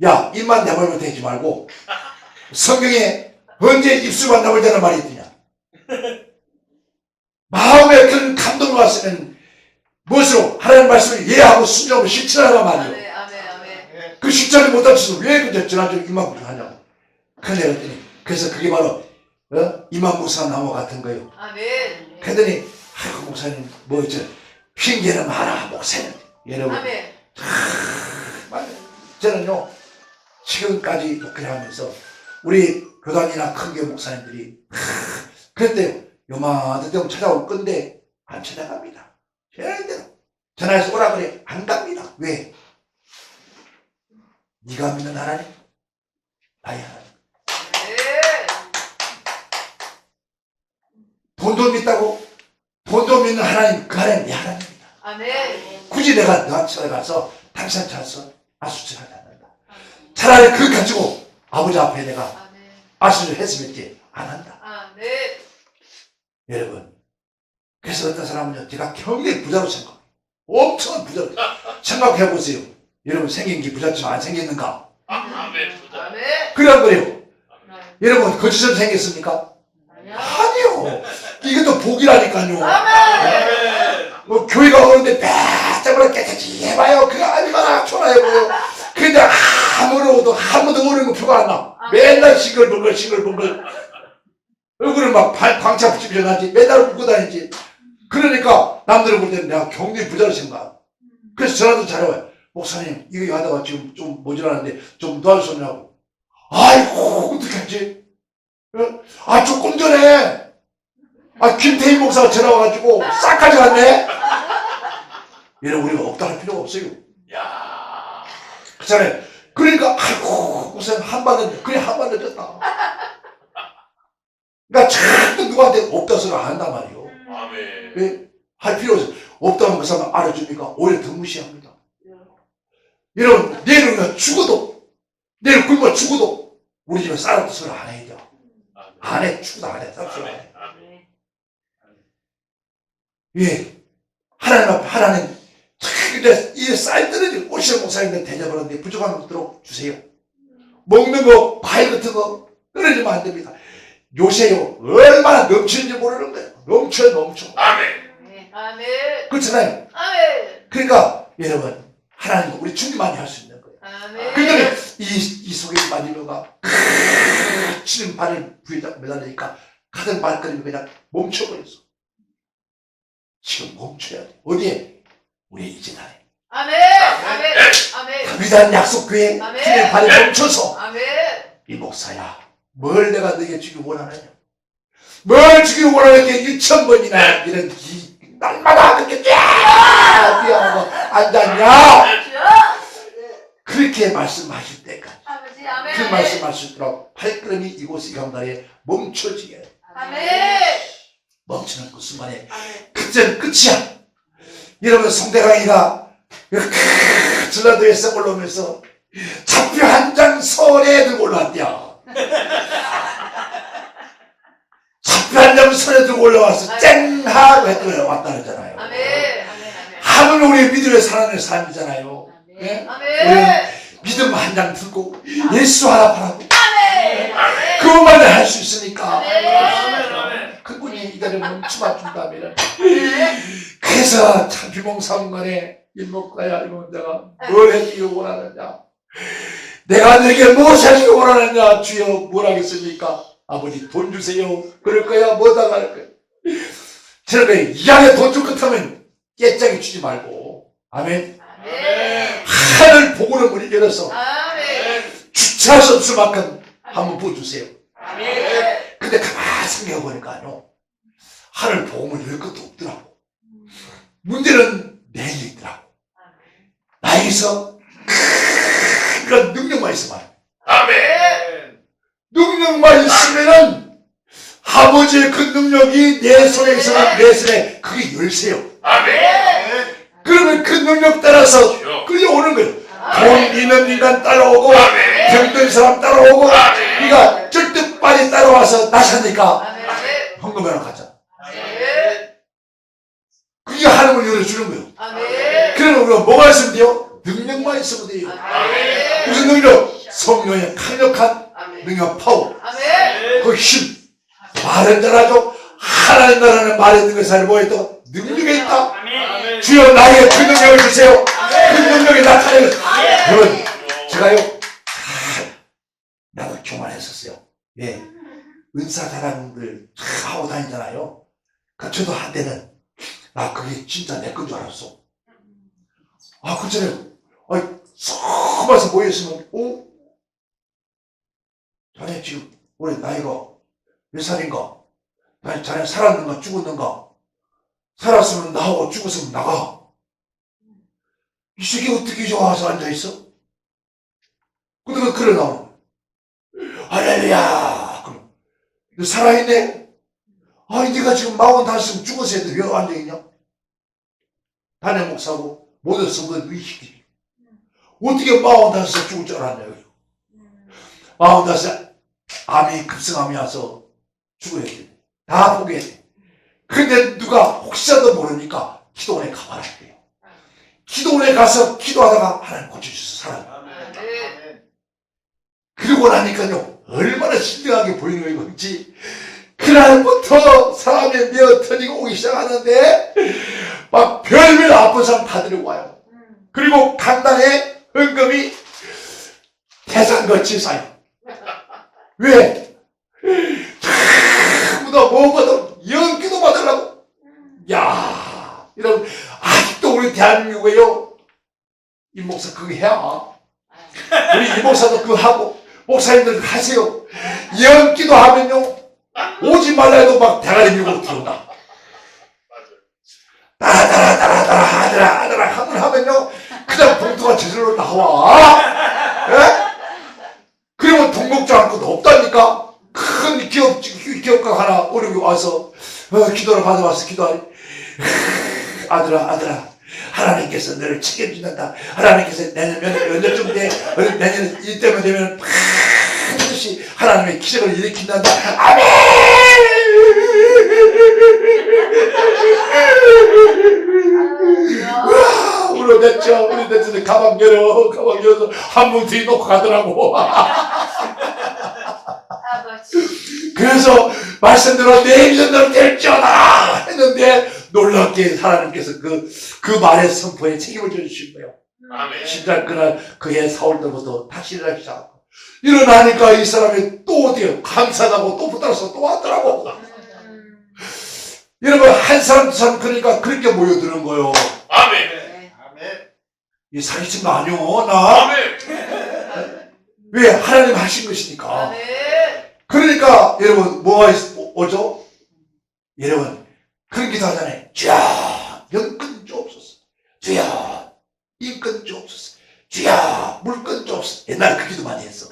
야 입만 내버리면 되지 말고 성경에 언제 입술만 나올 때는 말이 있느냐. 마음에 그런 감동을 왔으면 무엇으로 하나님 말씀을 이해하고 순종하고 실천하란 말이에요. 그 실천을 못하셔서 왜 그저 전화적으로 입만 하냐고. 그래서 그게 바로 이만 목사 나무 같은 거예요. 그랬더니 아이고 목사님 뭐죠 핑계는 많아 목사님. 여러분 저는요 지금까지 목회하면서 우리 교단이나 큰교 목사님들이 그랬대요. 요만한 데 찾아올 건데 안 찾아갑니다. 절대로 전화해서 오라 그래 안 갑니다. 왜? 네가 믿는 하나님, 나의 하나님. 아멘. 돈도 믿다고? 돈도 믿는 하나님, 그 하나님 내 하나님이다. 아멘. 굳이 내가 너한테 가서 당신 차서 아수치하지 않는다. 차라리 그거 가지고 아버지 앞에 내가 아멘. 아수를 했으면 안 한다. 아멘. 여러분, 그래서 어떤 사람은요, 제가 굉장히 부자로 생각해요. 엄청 부자로 생각해 보세요. 여러분, 생긴 게 부자지만 안 생겼는가? 아멘. 부자. 아멘. 그래 안 그래요? 여러분, 거짓으로 생겼습니까? 아니야. 아니요. 이것도 복이라니까요. 아멘. 뭐 교회가 오는데 바짝으로 깨끗이 해봐요. 그거 얼마나 좋아요. 근데 아무로도 아무도 모르는 거 표가 안 나. 맨날 싱글벙글 얼굴을 막 광채 붙이면서 맨날 웃고 다니지. 그러니까 남들을 볼 때는 내가 굉장히 부자로 생각. 그래서 전화도 잘해와요. 목사님 이거 하다가 지금 좀 모자라는데 좀 도와줄 수 없냐고. 아이고 어떡하지? 아 조금 전에 김태희 목사가 전화 와가지고 싹 가져갔네. 얘는 우리가 없다할 필요가 없어요. 야. 그렇잖아요. 그러니까 아이고 목사님 한 번 늦었다. 그래 한 번 늦었다. 그러니까 자꾸 누구한테 없다 소리 안 한단 말이에요. 아멘. 왜? 할 필요 없어요. 없다면 그 사람 알아주니까 오히려 더 무시합니다. 여러분 내일 우리가 죽어도 내일 굶어 죽어도 우리 집에 쌀없다 소리 안 해야 돼요. 안 해. 죽어도 안 해. 쌀없다 안 해. 아멘. 예. 하나님 앞에 하나님 근데 이 쌀 떨어질 오시는 목사님들 대접하는데 부족한 것들로 주세요. 먹는 거 과일 같은 거 떨어지면 안 됩니다. 요새요 얼마나 넘치는지 모르는 거예요. 넘쳐. 아멘. 아멘. 그렇잖아요. 아멘. 그러니까 여러분 하나님과 우리 충만히 할 수 있는 거예요. 아멘. 그러더니 이 속에 만지면가 치는 발을 부에다 매달리니까 가던 발걸음이 그냥 멈춰버렸어. 지금 멈춰야 돼. 어디에? 우리 이제 안에. 아멘. 아멘. 아멘. 위대한 약속교회 아멘. 주님 발이 멈춰서 아멘. 이 목사야 뭘 내가 너에게 주기 원하느냐 뭘 주기 원하는게 1,000번이나 이런 날마다 그렇게 뛰어하고 앉았냐 그렇게 말씀하실 때까지 아버지 아멘. 그 말씀하시도록 발걸음이 이곳의 경달에 멈춰지게 아멘. 멈추는 그 순간에 아멘. 그때는 끝이야. 여러분 송대강이가 전라도에서 올라오면서 차표 한 장 손에 들고 올라왔대요. 차표 한 장 손에 들고 올라와서 쨍 하고 했더니 왔다 그러잖아요. 아멘. 하면 우리 믿음의 살아내는 삶이잖아요. 네? 아멘. 믿음 한 장 들고 예수 하나 바라고 아멘. 그것만을 할 수 있으니까 아멘. 그분이 이 자리에 멈추어 준다면 그래서 참 비몽사몽간에 일목가야 이목자가 뭘 해주기 원하느냐 내가 너에게 무엇을 해주기 원하느냐 주여 뭘 하겠습니까 아버지 돈 주세요 그럴 거야 뭐 달라할 거야 저렇게 이 안에 돈 줄 것 같으면 깨짝이 주지 말고 아멘 아멘. 하늘 복으로 문이 열어서 아멘. 주체할 수 없을 만큼 한번 부어주세요 아멘. 근데 가만히 생각해보니까요 하늘 복음을 열 것도 없더라고 문제는 내일 있더라고 나에게서 그런 능력만 있으면 아멘. 능력만 있으면은 아버지의 그 능력이 내 손에 있으면 내 손에 그게 열쇠요 아멘. 그러면 그 능력 따라서 끌려오는 거예요 돈 있는 인간 따라오고 병든 사람 따라오고 네가 절대 빨리 따라와서 나서니까 아멘. 헌금하러 가자 아멘. 그게 하나님을 열어주는 거예요 아멘. 그러면 우리가 뭐가 있으면 돼요? 능력만 있으면 돼요 아멘. 무슨 능력? 성령의 강력한 아멘. 능력 파워 아멘. 그 힘 말은 잘하죠 하나님 나라는 말에 있는 것을 뭐했다고 능력에 있다 아멘. 주여 나에게 그 능력을 주세요 그 능력이 나타내는 여러분 제가요 나도 교만했었어요 예 은사 자랑들 다 하고 다니잖아요 저도 한때는 그게 진짜 내 건 줄 알았어 그전에 쏙 와서 모여있으면 자네 지금 올해 나이가 몇 살인가 자네 살았는가 죽었는가 살았으면 나하고 죽었으면 나가 이 새끼 어떻게 좋아서 앉아있어 근데 그래 나오는 거야. 할렐루야. 그럼 너 살아있네? 아니 네가 지금 45쯤 죽었을 때 왜 앉아있냐? 단임 목사고 모든 성도들 의식이 어떻게 45살 죽을 줄 알았냐. 45살 암이 급성암이 와서 죽어야 돼. 다 보게 돼. 근데 누가 혹시라도 모르니까 기도원에 가봐라 그래요. 기도원에 가서 기도하다가 하나님 고쳐주셔서 살아요. 그러고 나니까요 얼마나 신령하게 보이는 거예요. 그렇지? 그날부터 사람의 며 터지고 오기 시작하는데 막 별별 아픈 사람 다 데리고 그리고 간단에 헌금이 태산같이 쌓여. 왜? 전부 다 뭐거든 연기도 받으려고. 야, 이런 아직도 우리 대한민국에요 이 목사 그거 해야. 우리 이 목사도 그거 하고 목사님들 하세요. 연기도 하면요 오지 말라 해도 막 대가리 밀고 들어온다. 따라 하들 하면요 그냥 봉투가 저절로 나와. 예? 그러면 동목자 할 것도 없다니까. 큰 기업가 하나 어려고 와서 기도를 받아와서 기도하니 아들아 하나님께서 너를 책임진단다. 하나님께서 내년에 언제쯤 돼 내년 이때만 되면 반드시 하나님의 기적을 일으킨단다. 아멘. 와, 우리 대체 가방 열어서 한 문 뒤 놓고 가더라고. 그래서 말씀대로 내 비전대로 될지어다 했는데 놀랍게 하나님께서 그 말의 선포에 책임을 져주신 거예요. 진짜 그날 그해 4월 때부터 다시 일하기 시작하고 일어나니까 이 사람이 또 어디요 감사하다고 또 붙들어서 또 왔더라고. 여러분 한 사람 두 사람 그러니까 그렇게 모여드는 거예요. 아멘. 이 사기친 거 아니오 나. 왜? 하나님 하신 것이니까. 그러니까 여러분 뭐가 오죠? 여러분 그런 기도 하잖아요. 주야 영권 주옵소서. 주야 인권 주옵소서. 주야 물권 주옵소서. 옛날에 그 기도 많이 했어.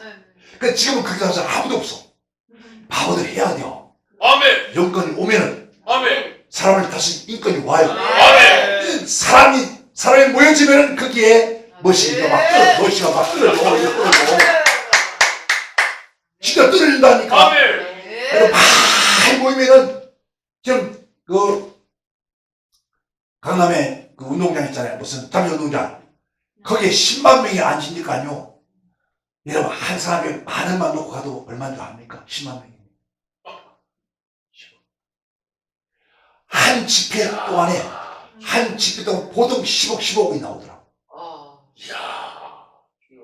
그러니까 지금은 그 기도 하는 사람 아무도 없어. 바보들 해야 돼요. 아멘. 영권이 오면은 아멘. 사람을 다시 인권이 와요. 아멘. 사람이 모여지면은 거기에 멋이가 막 떨어져. 진짜 떨어진다니까. 아멘. 그래서 많이 모이면은 지금 강남에 그 운동장 있잖아요. 무슨 잠실운동장. 거기에 10만 명이 앉으니까요. 여러분 한 사람이 만 원만 놓고 가도 얼마인 줄 압니까? 10만 명이. 한 집회 동안에 한 집회 동안 보통 10억 15억이 나오더라고.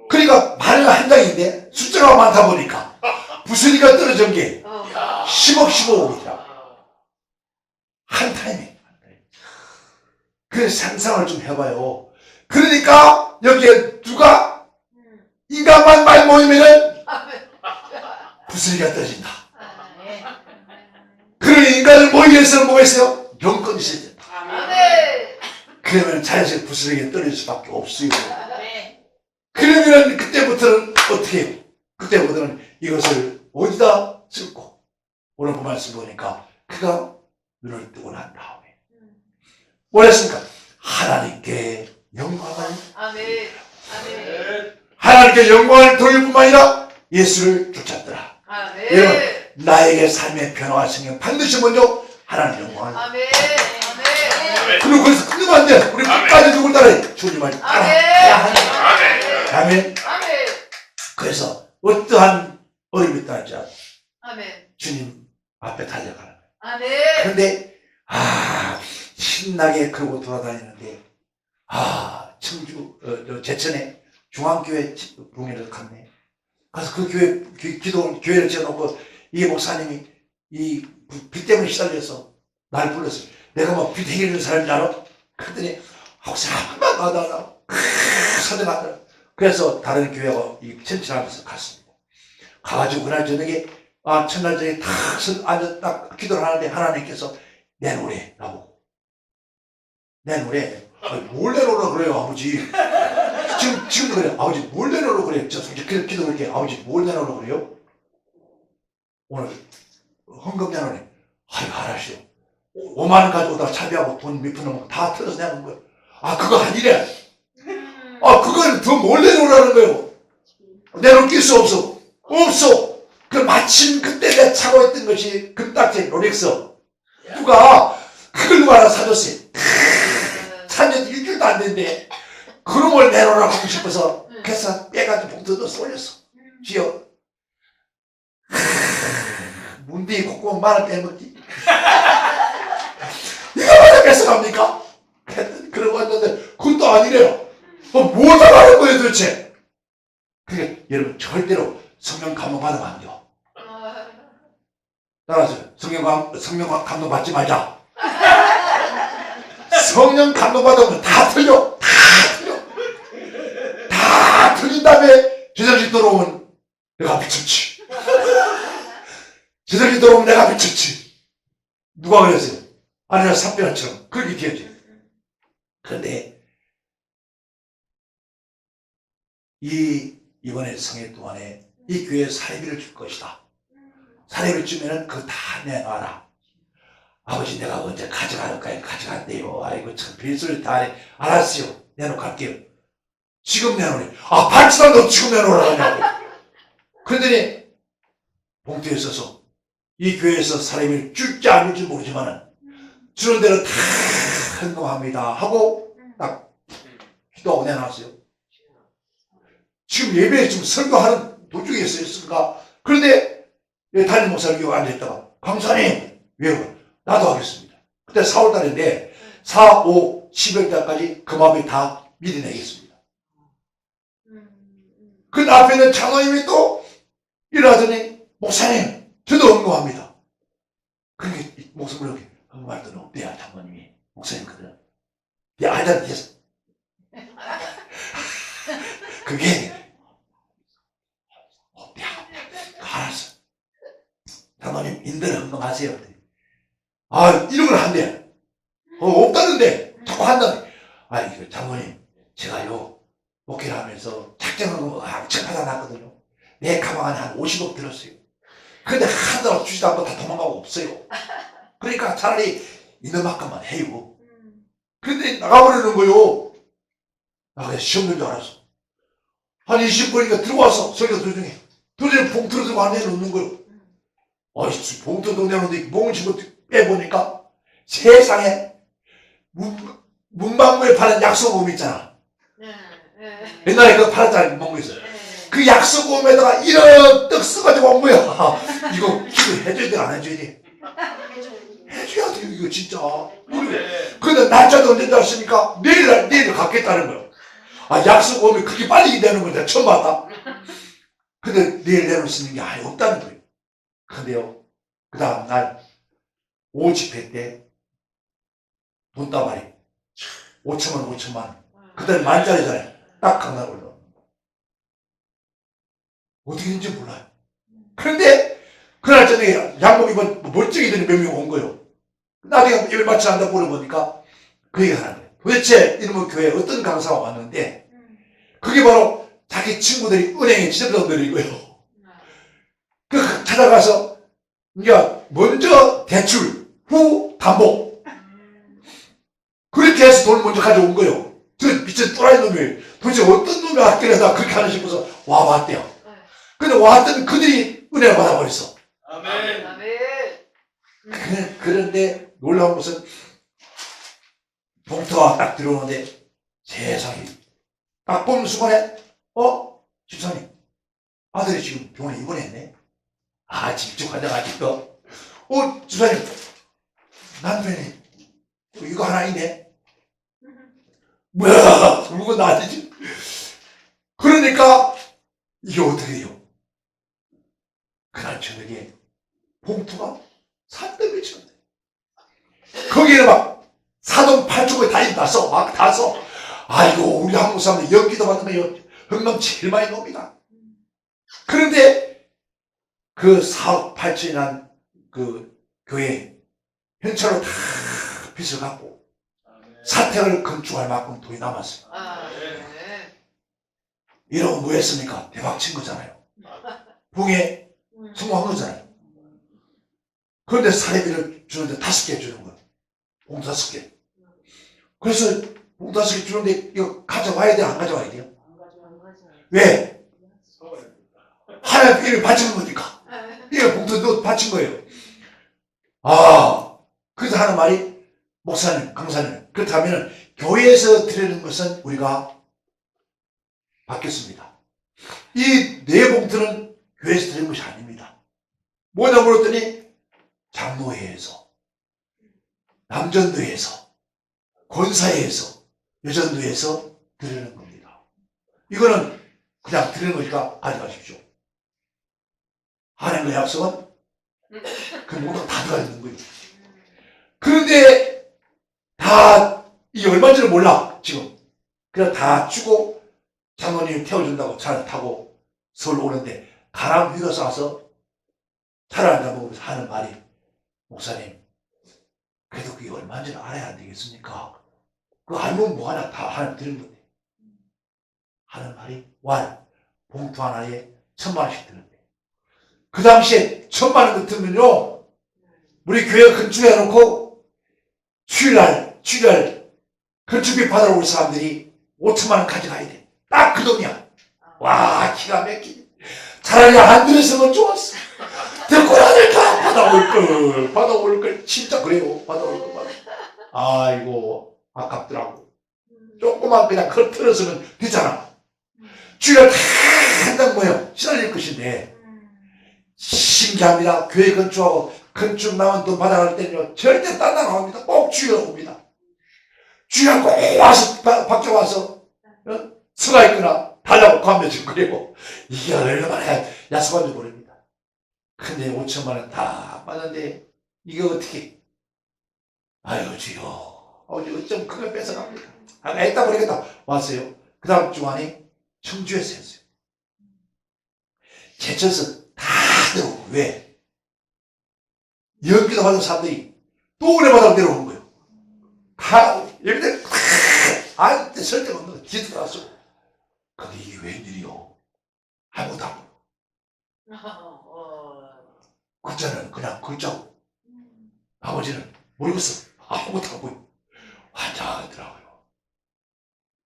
그러니까 만원 한 장인데 숫자가 많다 보니까 부스니까 떨어진 게 10억 15억이더라고. 한 타임에. 그래서 상상을 좀 해봐요. 그러니까 여기에 누가 인간만 많이 모이면은 부스니까 떨어진다. 그런 인간을 모이기 위해서는 뭐가 있어요? 영권이 있어야 된다. 그러면 자연스럽게 부스러기에 떨어질 수밖에 없어요. 그러면 그때부터는 어떻게 해요? 그때부터는 이것을 어디다 쓸고 오늘 그 말씀 보니까 그가 눈을 뜨고 난 다음에 뭐랬습니까? 하나님께 영광을 하나님께 영광을 돌릴 뿐만 아니라 예수를 쫓았더라. 여러분 나에게 삶의 변화가 생기면 반드시 먼저 하나님 영광을 그리고 거기서 끝내면 안 돼. 우리 끝까지 누굴 따라해? 주님을 따라해야 하는. 아멘. 그래서 어떠한 어려움이 있다는지 주님 앞에 달려가는 거예요. 그런데 신나게 그러고 돌아다니는데 청주 제천에 중앙교회 동네를 갔네. 가서 그 교회를 지어놓고 이 목사님이 이 빚 때문에 시달려서 날 불렀어요. 내가 뭐 빚 해결하는 사람인 알아? 그랬더니 혹시 한번 가다가 서대가더라. 그래서 다른 교회가 이 천천하면서 갔습니다. 가가지고 그날 저녁에 첫날 저녁에 탁 앉아 딱 기도를 하는데 하나님께서 내놓으래 나보고 내놓으래. 뭘 내놓으라 그래요 아버지. 지금도 그래. 아버지 뭘 내놓으려고 그래요? 저 기도할게. 아버지 뭘 내놓으려고 그래요? 오늘 헌금 내놓으래. 아이고 알았어요. 5만 원 가져오다가 차비하고 돈 몇 푼 넘고 다 털어서 내놓은 거예요. 아 그거 아니래. 아 그건 더 뭘 내놓으라는 거예요. 내놓을 수 없어. 없어. 그 마침 그때 내가 차고 있던 것이 금딱지 롤렉스. 누가 그걸 누가 하나 사줬어요. 산지 일주일도 안 됐는데 그런 걸 내놓으라고 하고 싶어서 그래서 빼가지고 봉투 넣어서 올렸어. 쥐어. 문대에 콧구멍 만원 빼먹지. 이거마다 뺏어갑니까? 그러고 왔는데 그것도 아니래요. 뭘 하라는 거예요 도대체? 그러니까 여러분 절대로 성령 감동 받으면 안 돼요. 따라서 성령 감동 받지 말자. 성령 감동 받으면 다 틀려. 다 틀린 다음에 제정신 들어오면 내가 미쳤지. 제정신 들어오면 내가 미쳤지. 누가 그랬어요? 아니라 삼배한처럼 그렇게 되었지. 그런데 이번에 성회 동안에 이 교회에 사례비를 줄 것이다. 사례비를 주면은 그거 다 내놔라. 아버지 내가 언제 가져갈까요? 가져간대요. 아이고 참 별소리 다 해. 알았어요. 내놓고 갈게요. 지금 내놓으래. 아 발치도 너 지금 내놓으라고 하냐고. 그러더니 봉투에 써서 이 교회에서 사례비를 줄지 안 줄지 모르지만은 주는 대로 다 헌금합니다 하고 딱 기도하고 내놨어요. 지금 예배에 지금 설교하는 도중에 있었을까? 그런데 담임 목사님 여기 앉아있다가 강사님 왜요? 나도 하겠습니다. 그때 4월달인데 4, 5, 10월달까지 금압이 다 미리 내겠습니다. 그 앞에 있는 장로님이 또 일어나더니 목사님 저도 헌금합니다. 그렇게 목사님 이렇게 헌금할 때는 없대요. 장로님이 목사님 그들은 야 하여튼 됐어. 그게 없대요. 알았어. 장로님 인들 헌금하세요. 아 이런 걸 한대. 없다는데 자꾸 한다네. 아 이거 장로님 제가요 목회를 하면서 작정헌금 책하다 놨거든요. 내 가방 안에 한 50억 들었어요. 근데 하나도 주지도 않고 다 도망가고 없어요. 그러니까 차라리 있는 만큼만 해요. 근데 나가버리는 거요. 나 그냥 시험 된 줄 알았어. 한 20분이니까 들어와서 설교 도중에 봉투를 들고 안에 놓는 거요. 아이씨 봉투도 내놓는데 몽을 집어 빼보니까 세상에 문방구에 파는 약소금 있잖아. 옛날에 그거 팔았잖아. 문방구에서. 그 약소금에다가 이런 떡 써가지고 온 거야. 이거 기도해줘야 돼 안 해줘야 돼? 해줘야 돼요 이거 진짜. 근데 날짜도 언제 났습니까? 내일 갖겠다는 거예요. 아 약소금이 그렇게 빨리 내는 걸 내가 처음 봤다. 근데 내일 내놓을 수 있는 게 아예 없다는 거예요. 근데요 그 다음 날 5집회 때 돈다발이 5천만 그때 만짜리잖아요. 딱 하나 올라. 어떻게 된지 몰라요. 그런데 그날 저녁에 양복 입은 멀쩡이들이 몇 명 온 거예요. 나중에 예배 마치 한다고 물어보니까 그 얘기가 하는 거예요. 도대체 이놈의 교회에 어떤 강사가 왔는데 그게 바로 자기 친구들이 은행에 지점장들인 거예요. 그 찾아가서 이제 먼저 대출 후 담보 그렇게 해서 돈을 먼저 가져온 거예요. 저 미친 또라이 놈이 도대체 어떤 놈이 학교에다 그렇게 하나 싶어서 와봤대요. 근데 왔더니 그들이 은혜를 받아버렸어. 아멘. 그런데 놀라운 것은 봉투가 딱 들어오는데 세상에 딱 보는 순간에 집사님 아들이 지금 병원에 입원했네. 아 집중 환자가 아직도 집사님 남편이 이거 하나 있네. 뭐야 물건 나한테지. 그러니까 이게 어떻게 돼요? 그날 저녁에 봉투가 산더미 쳤네. 거기에 막 사돈 팔촌을 다 있다서 막 다 써. 아이고 우리 한국 사람들 연기도 받으면 흥망 제일 많이 놉니다. 그런데 그 4억 8천이란 그 교회 현찰로 다 빚을 갚고 사택을 건축할 만큼 돈이 남았어요. 이러고 뭐 했습니까? 대박 친 거잖아요. 붕에 성공한 거잖아요. 그런데 사례비를 주는데 5개 주는 거예요. 봉 5개. 그래서 봉 5개 주는데 이거 가져와야 돼? 안 가져와야 돼요? 왜? 하나님 이를 바치는 거니까. 이게 봉투 넣어 바친 거예요. 그래서 하는 말이 목사님, 강사님, 그렇다면 교회에서 드리는 것은 우리가 받겠습니다. 이 네 봉투는 교회에서 드리는 것이 아닙니다. 뭐냐 물었더니 장로회에서, 남전도회에서, 권사회에서, 여전도회에서 드리는 겁니다. 이거는 그냥 드리는 거니까 가져가십시오. 하나님의 약속은 그 모두 다 들어가 있는 거예요. 그런데 다 이게 얼마인지는 몰라 지금. 그냥 다 주고 장로님이 태워준다고 차를 타고 서울 오는데 가람 휴게소 와서 차를 앉아 먹으면서 하는 말이 목사님 그래도 그게 얼마인지는 알아야 안 되겠습니까? 그거 알면 뭐하냐 다 하나님 드리는 건데 하는 말이 봉투 하나에 1,000,000원씩 드는데 그 당시에 1,000,000원 같으면요 우리 교회 건축해 놓고 주일날 건축비 받으러 올 사람들이 5,000,000원 가져가야 돼. 딱 그 돈이야. 와 기가 막히네. 차라리 안 들었으면 좋았어. 듣고 해야 될까? 받아올 걸 진짜 그래요. 받아올 거 받아. 아이고 아깝더라고. 조금만 그냥 틀었으면 되잖아. 주일날 다 한다는 거예요. 시달릴 것인데 신기합니다. 교회 건축하고 건축 나온 돈 받아갈 때는요 절대 딴 데 나옵니다. 꼭 주일날 옵니다. 주일날 꼭 와서 밖에 와서 서가 있거나 달라고 가면 좀 그래요. 이게 얼마나 약속한지 모릅니다. 근데 5,000,000원 다 받았는데 이게 어떻게 아유 주여 어쩜 그걸 뺏어갑니까? 애따 버리겠다 왔어요. 그 다음 주 안에 청주에서 했어요. 제쳐서 다 들어오고 왜? 연기도 받은 사람들이 또 은혜받아 내려오는 거예요. 다 여기들 아한테 설득 없는 거 기도 나왔어. 근데 이게 웬일이요? 아무것도 안 보여. 글자는 그냥 글자고 나머지는 모르겠어. 아무것도 안 보여. 환장하더라고요.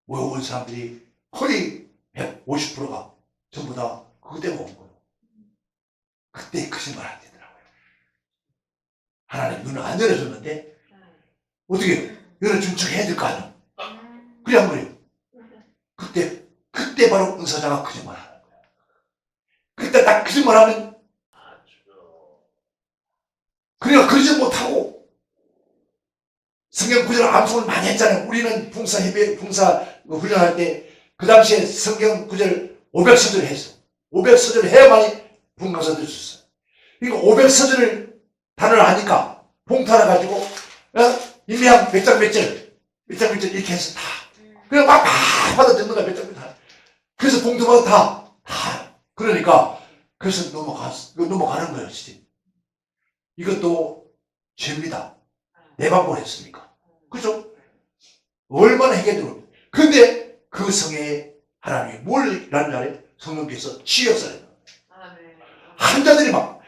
모여온 사람들이 거의 150%가 전부 다 그것 때문에 온 거예요. 그때 거짓말 안 되더라고요. 하나님 눈을 안 열어줬는데 어떻게 열어준 척 해야 될 거 아니야. 그냥 그래요. 그때 바로 은사자가 거짓말 하는 거야. 그때 딱 거짓말 하면 그러니까 그러지 못하고 성경 구절 암송을 많이 했잖아요. 우리는 봉사 훈련할 때 그 당시에 성경 구절 500서절 했어. 500서절 해야만이 봉강사 될 수 있어요. 그러니까 500서절을 단어를 하니까 봉투 하나 가지고 임미양 몇 장 몇 절 이렇게 해서 다 그냥 막 받아 듣는 거야. 몇 장 몇 장. 그래서 봉투마다 다 그러니까 그래서 넘어가는 거예요. 진짜. 이것도 죄입니다. 내 방법을 했으니까. 그죠? 얼마나 해결되고. 근데 그 성에 하나님이 뭘 일하는 날에 성령께서 치였어요. 환자들이 막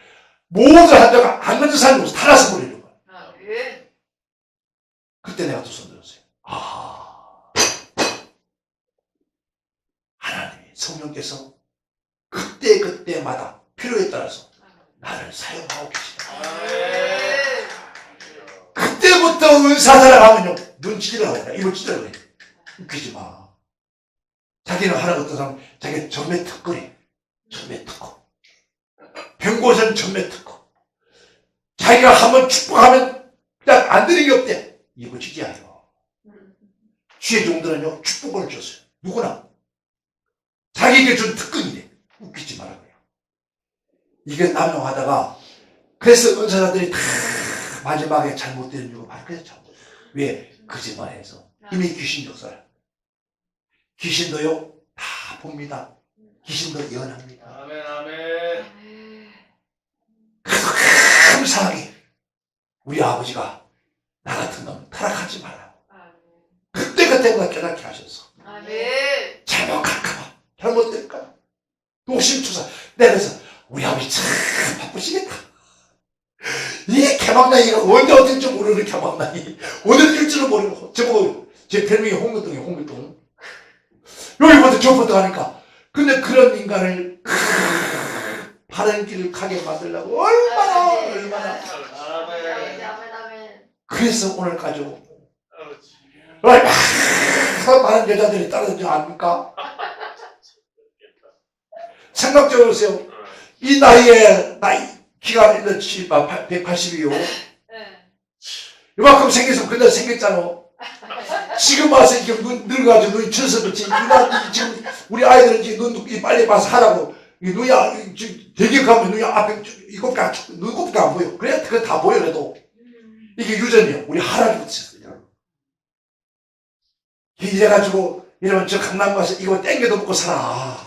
모든 환자가 안 맞는 사람이 없어. 다 나서 버리는 거야. 그때 내가 또 손 들었어요. 하나님이 성령께서 그때마다 필요에 따라서 나를 사용하고 계시다. 그때부터 은사자라 하면요 눈 찢으라고 해요. 입을 찢으라고 해요. 웃기지 마. 자기는 하는 어떤 사람 자기 전매 특거리 전매 특허 병고선 전매 특허 자기가 한번 축복하면 그냥 안 되는 게 없대. 이거 지지하요. 주의 종들은요 축복을 줬어요. 누구나 자기에게 준 특권이래. 웃기지 말라고요. 이게 남용하다가 그래서 은사자들이 다 마지막에 잘못된 이유가 바로 그래서 잘못. 왜? 거짓말해서 이미 귀신 역사를 귀신도요 다 봅니다. 귀신도 예언합니다. 아멘. 그래서 감사하게 우리 아버지가 나 같은 놈 타락하지 말라고 그때그때마다 깨닫게 하셔서 잘못할까봐 잘못될까? 노심초사. 내가서 우리 아버지 참 바쁘시겠다. 이 개망나이가 언제 어딜 줄 모르는 개망나이. 어딜 줄 줄은 모르고. 저보고 제 별명이 홍길동이에요. 홍길동. 여기부터 저부터 하니까. 근데 그런 인간을 바른 길을 가게 만들려고 얼마나 아멘. 그래서 오늘까지 아버지. 얼마나 많은 여자들이 따라다니지 않습니까? 생각적으로 보세요. 이 나이에 키가 180이요. 이만큼 생겨서 그날 생겼잖아. 지금 와서 이렇게 늙어가지고 눈이 쳐서 그렇지. 지금 우리 아이들은 이제 눈 빨리 봐서 하라고. 눈이 되게 가면 눈이 앞에 일곱 개 안 보여. 그래 그거 다 보여 그래도. 이게 유전이요. 우리 할아버지부터 있었어요. 이래가지고 이러면 저 강남 가서 이거 땡겨도 먹고 살아.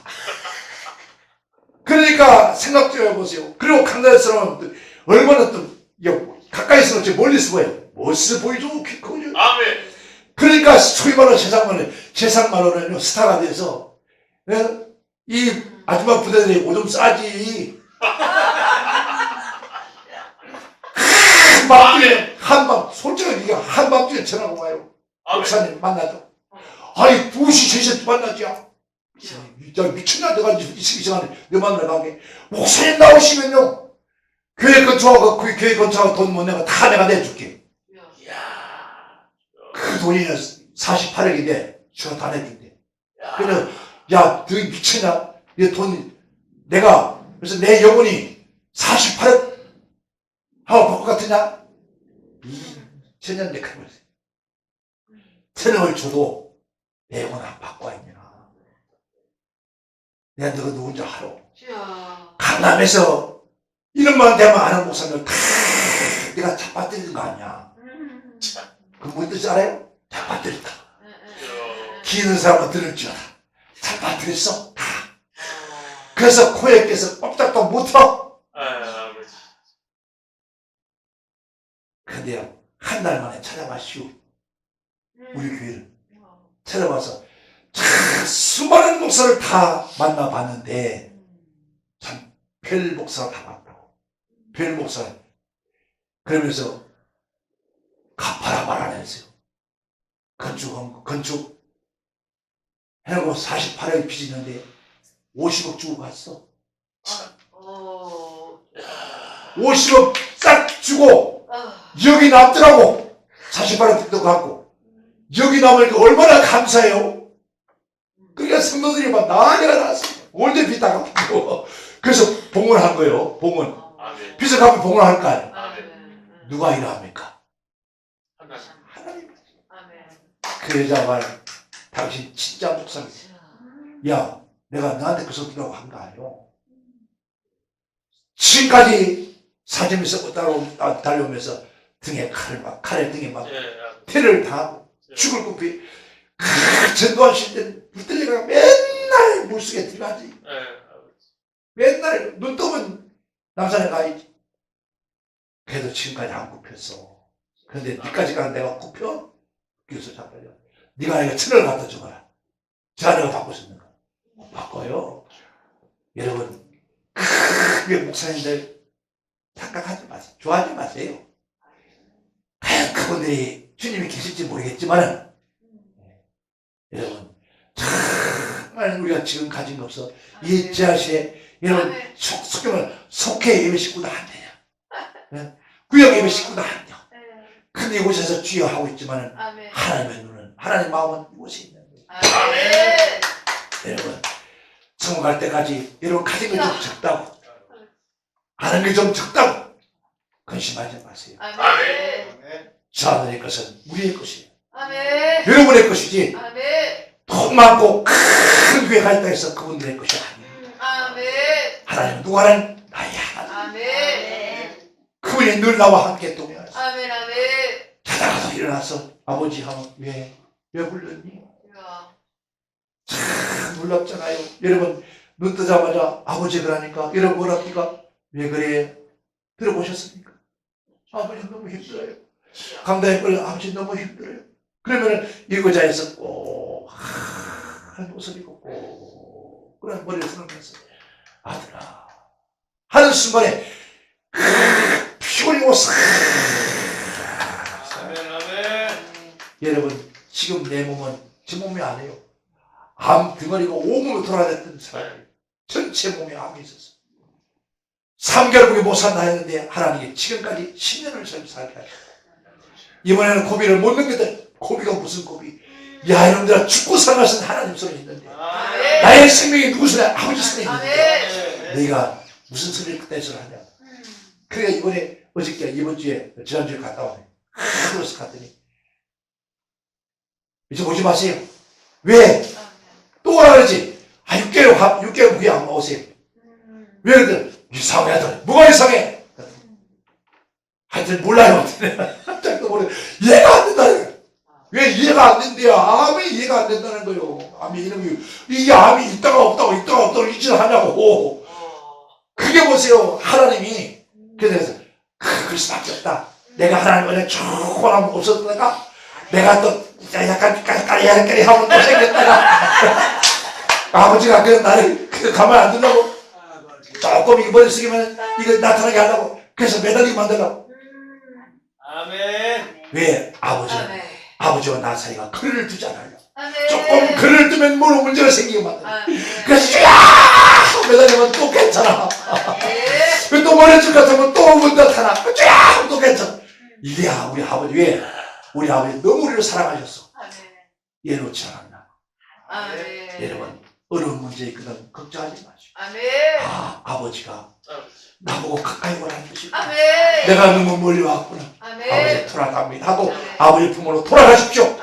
그러니까 생각 좀 해보세요. 그리고 강남 사람은 얼마나 또 가까이서 그렇지 멀리서 보여. 멋있어 보이죠? 키 크죠? 아멘. 그러니까 소위 말하는 세상말로는 스타가 돼서 이 아줌마 부대들이 오줌 싸지. 한밤중에 솔직하게 얘기해 한밤중에 전화가 와요. 목사님 만나죠. 아니 2시 3시에 만나죠. 진짜 미쳤나 내가 이 시간에 내 만나러 가게. 목사님 나오시면요 교회 근처하고 그 교회 근처하고 돈 못 내가 다 내가 내줄게. 그 돈이 48억인데 주가 다 내준대. 그래서 야 너 미쳤냐? 내 돈 내가 그래서 내 영혼이 48억 하고 바꿀 것 같으냐? 2000년 내가 그랬어요. 천억을 줘도 내 영혼 안 바꿔 있냐? 내가 너가 누군지 알아. 강남에서 이름만 대면 아는 목사님들 다 내가 잡아뜨리는 거 아니야. 그 뭔 뜻이 알아요? 잡아뜨렸다. 기는 사람은 들을 줄 알아. 잡아뜨렸어. 다. 그래서 코에 껴서 꼼짝도 못하고. 아버지. 근데요, 한 달 만에 찾아가시오. 우리 교회를. 찾아와서 참 수많은 목사를 다 만나봤는데 참 별 목사 다 봤다고. 별 목사. 그러면서 갚아라 말 안 했어요. 건축 해놓고 48억이 빚있는데 50억 주고 갔어. 50억 싹 주고 여기 남더라고. 48억도 갖고 여기 남으니까 얼마나 감사해요. 그러니까 성도들이 막 난리가 났어. 올드 빚 다 갚고. 그래서 봉헌 한 거예요. 봉헌. 빚을 갚으면 봉헌 할 거 아니에요. 누가 일합니까? 하나님. 그 여자 말 당신 진짜 목사님. 야 내가 너한테 그 소리라고 한 거 아니오. 지금까지 사점에서 달려오면서 등에 칼에 등에 막 태를 당하고 죽을 급히 전도하실 때 붙들려가 맨날 물속에 들어가지. 맨날 눈 뜨면 남산에 가야지. 그래도 지금까지 안 굽혔어. 그런데 니까지 가는 내가 굽혀? 그래서 잠깐요. 네가 이거 천을 갖다 줘봐라. 저 내가 바꿔 줬는가? 못 바꿔요. 여러분 그 목사님들 착각하지 마세요. 좋아하지 마세요. 과연 그분들이 주님이 계실지 모르겠지만 여러분 정말 우리가 지금 가진 거 없어. 이 지하시에 여러분 속해 예배 식구도 안 되냐. 구역 예배 식구도 안 돼요. 근데 이곳에서 주여 하고 있지만 하나님의 눈은 하나님 마음은 이곳에 있는 거예요. 여러분 성공 갈 때까지 여러분 가진 게 좀 적다고 아는 게 좀 적다고 근심하지 마세요. 저 하늘의 것은 우리의 것이에요. 여러분의 것이지 돈 많고 큰 교회 가 있다 해서 그분들의 것이 아니에요. 하나님 누구는 나의 하나님. 그분이 늘 나와 함께 동행하세요. 자다가도 일어나서 아버지 하면 왜 불렀니? 참 놀랍잖아요. 여러분 눈 뜨자마자 아버지 그러니까 여러분 뭐랍니까? 왜 그래? 들어보셨습니까? 아버지 너무 힘들어요. 강단에 끌려 아버지 너무 힘들어요. 그러면 이 의자에서 꼭 한 모습 입고 꼭 그런 머리를 쓰면서 아들아 하는 순간에 피곤이 오싹. 아멘. 여러분 지금 내 몸은 제 몸이 아니에요. 암 덩어리가 온몸에 돌아다녔던 사람이 전체 몸에 암이 있었어. 3개월밖에 못 산다 했는데 하나님이 지금까지 10년을 살게 하셨다. 이번에는 고비를 못 넘겼다. 고비가 무슨 고비? 야 이놈들아 죽고 살아가신 하나님 손에 있는데 나의 생명이 누구 손에? 아버지 손에 있는데 너희가 무슨 소리를 그때서 하냐. 그러니까 이번에 어저께 이번주에 지난주에 갔다 왔네. 그래서 갔더니 이제 오지 마세요. 왜? 또 오라 그러지. 6개월 후에 안 오세요. 왜 그러더니 이상해 하더니 뭐가 이상해? 하여튼 몰라요. 깜짝도 모르고 이해가 안 된다. 왜 이해가 안 된대요? 암이 이해가 안 된다는 거예요. 암이 이놈이 이게 암이 있다가 없다고 이 짓을 하냐고. 그게 보세요. 하나님이 그래서 그럴 수밖에 없다. 내가 하나님을 쭉 호남 없었다가 내가 또 약간 까리하면 또 생겼다가 아버지가 그냥 나를 가만 안 둔다고 조금 이거 머리 숙이면 이거 나타나게 하려고 그래서 매달리게 만들라고. 아멘. 왜? 아버지와 나 사이가 거리를 두지 않아요. 조금 거리를 두면 뭐 문제가 생기게 만들어. 그래서 쫙 매달리면 또 괜찮아. 또 머리줄 같으면 또 문 나타나. 쫙 또 괜찮아. 이게야 우리 아버지. 왜? 우리 아버지 너무 우리를 사랑하셨어. 얘 놓지 않았나. 여러분 어려운 문제 있거든 걱정하지 마시고. 아버지가 나보고 가까이 오라는 것이 내가 너무 멀리 왔구나. 아버지 돌아갑니다 하고 아버지 품으로 돌아가십시오.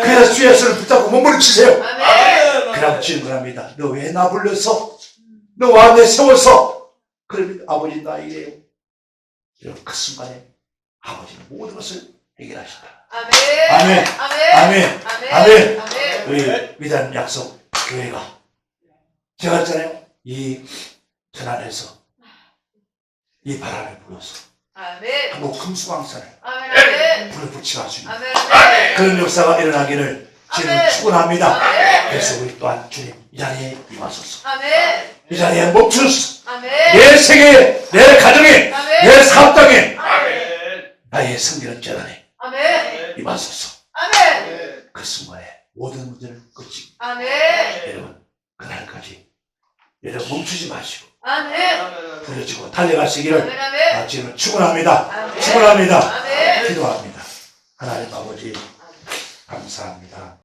그래서 주 예수를 붙잡고 몸부림치세요. 그럼 질문합니다. 너 왜 나 불렀어? 너 와 내 세워서? 그러면 아버지 나 이래요. 여러분 그 순간에 아버지는 모든 것을 해결하신다. 아멘. 아멘. 아멘. 우리 위대한 약속 교회가 제가 했잖아요. 이 전안에서 이 바람에 불어서 한국 금수강산을 불을 붙이게 할 수 있는 그런 역사가 일어나기를 지금 축원합니다. 그래서 우리 또한 주님 이 자리에 임하소서. 이 자리에 멈추소서. 내 세계에, 내 가정에, 내 사업장에, 나의 성결한 재단에 임하소서. 그 순간에 모든 문제를 끝이고 여러분 그날까지 여러분 멈추지 마시고 부르짖고 달려가시기를 지금 축원합니다. 축원합니다. 기도합니다. 하나님 아버지 감사합니다.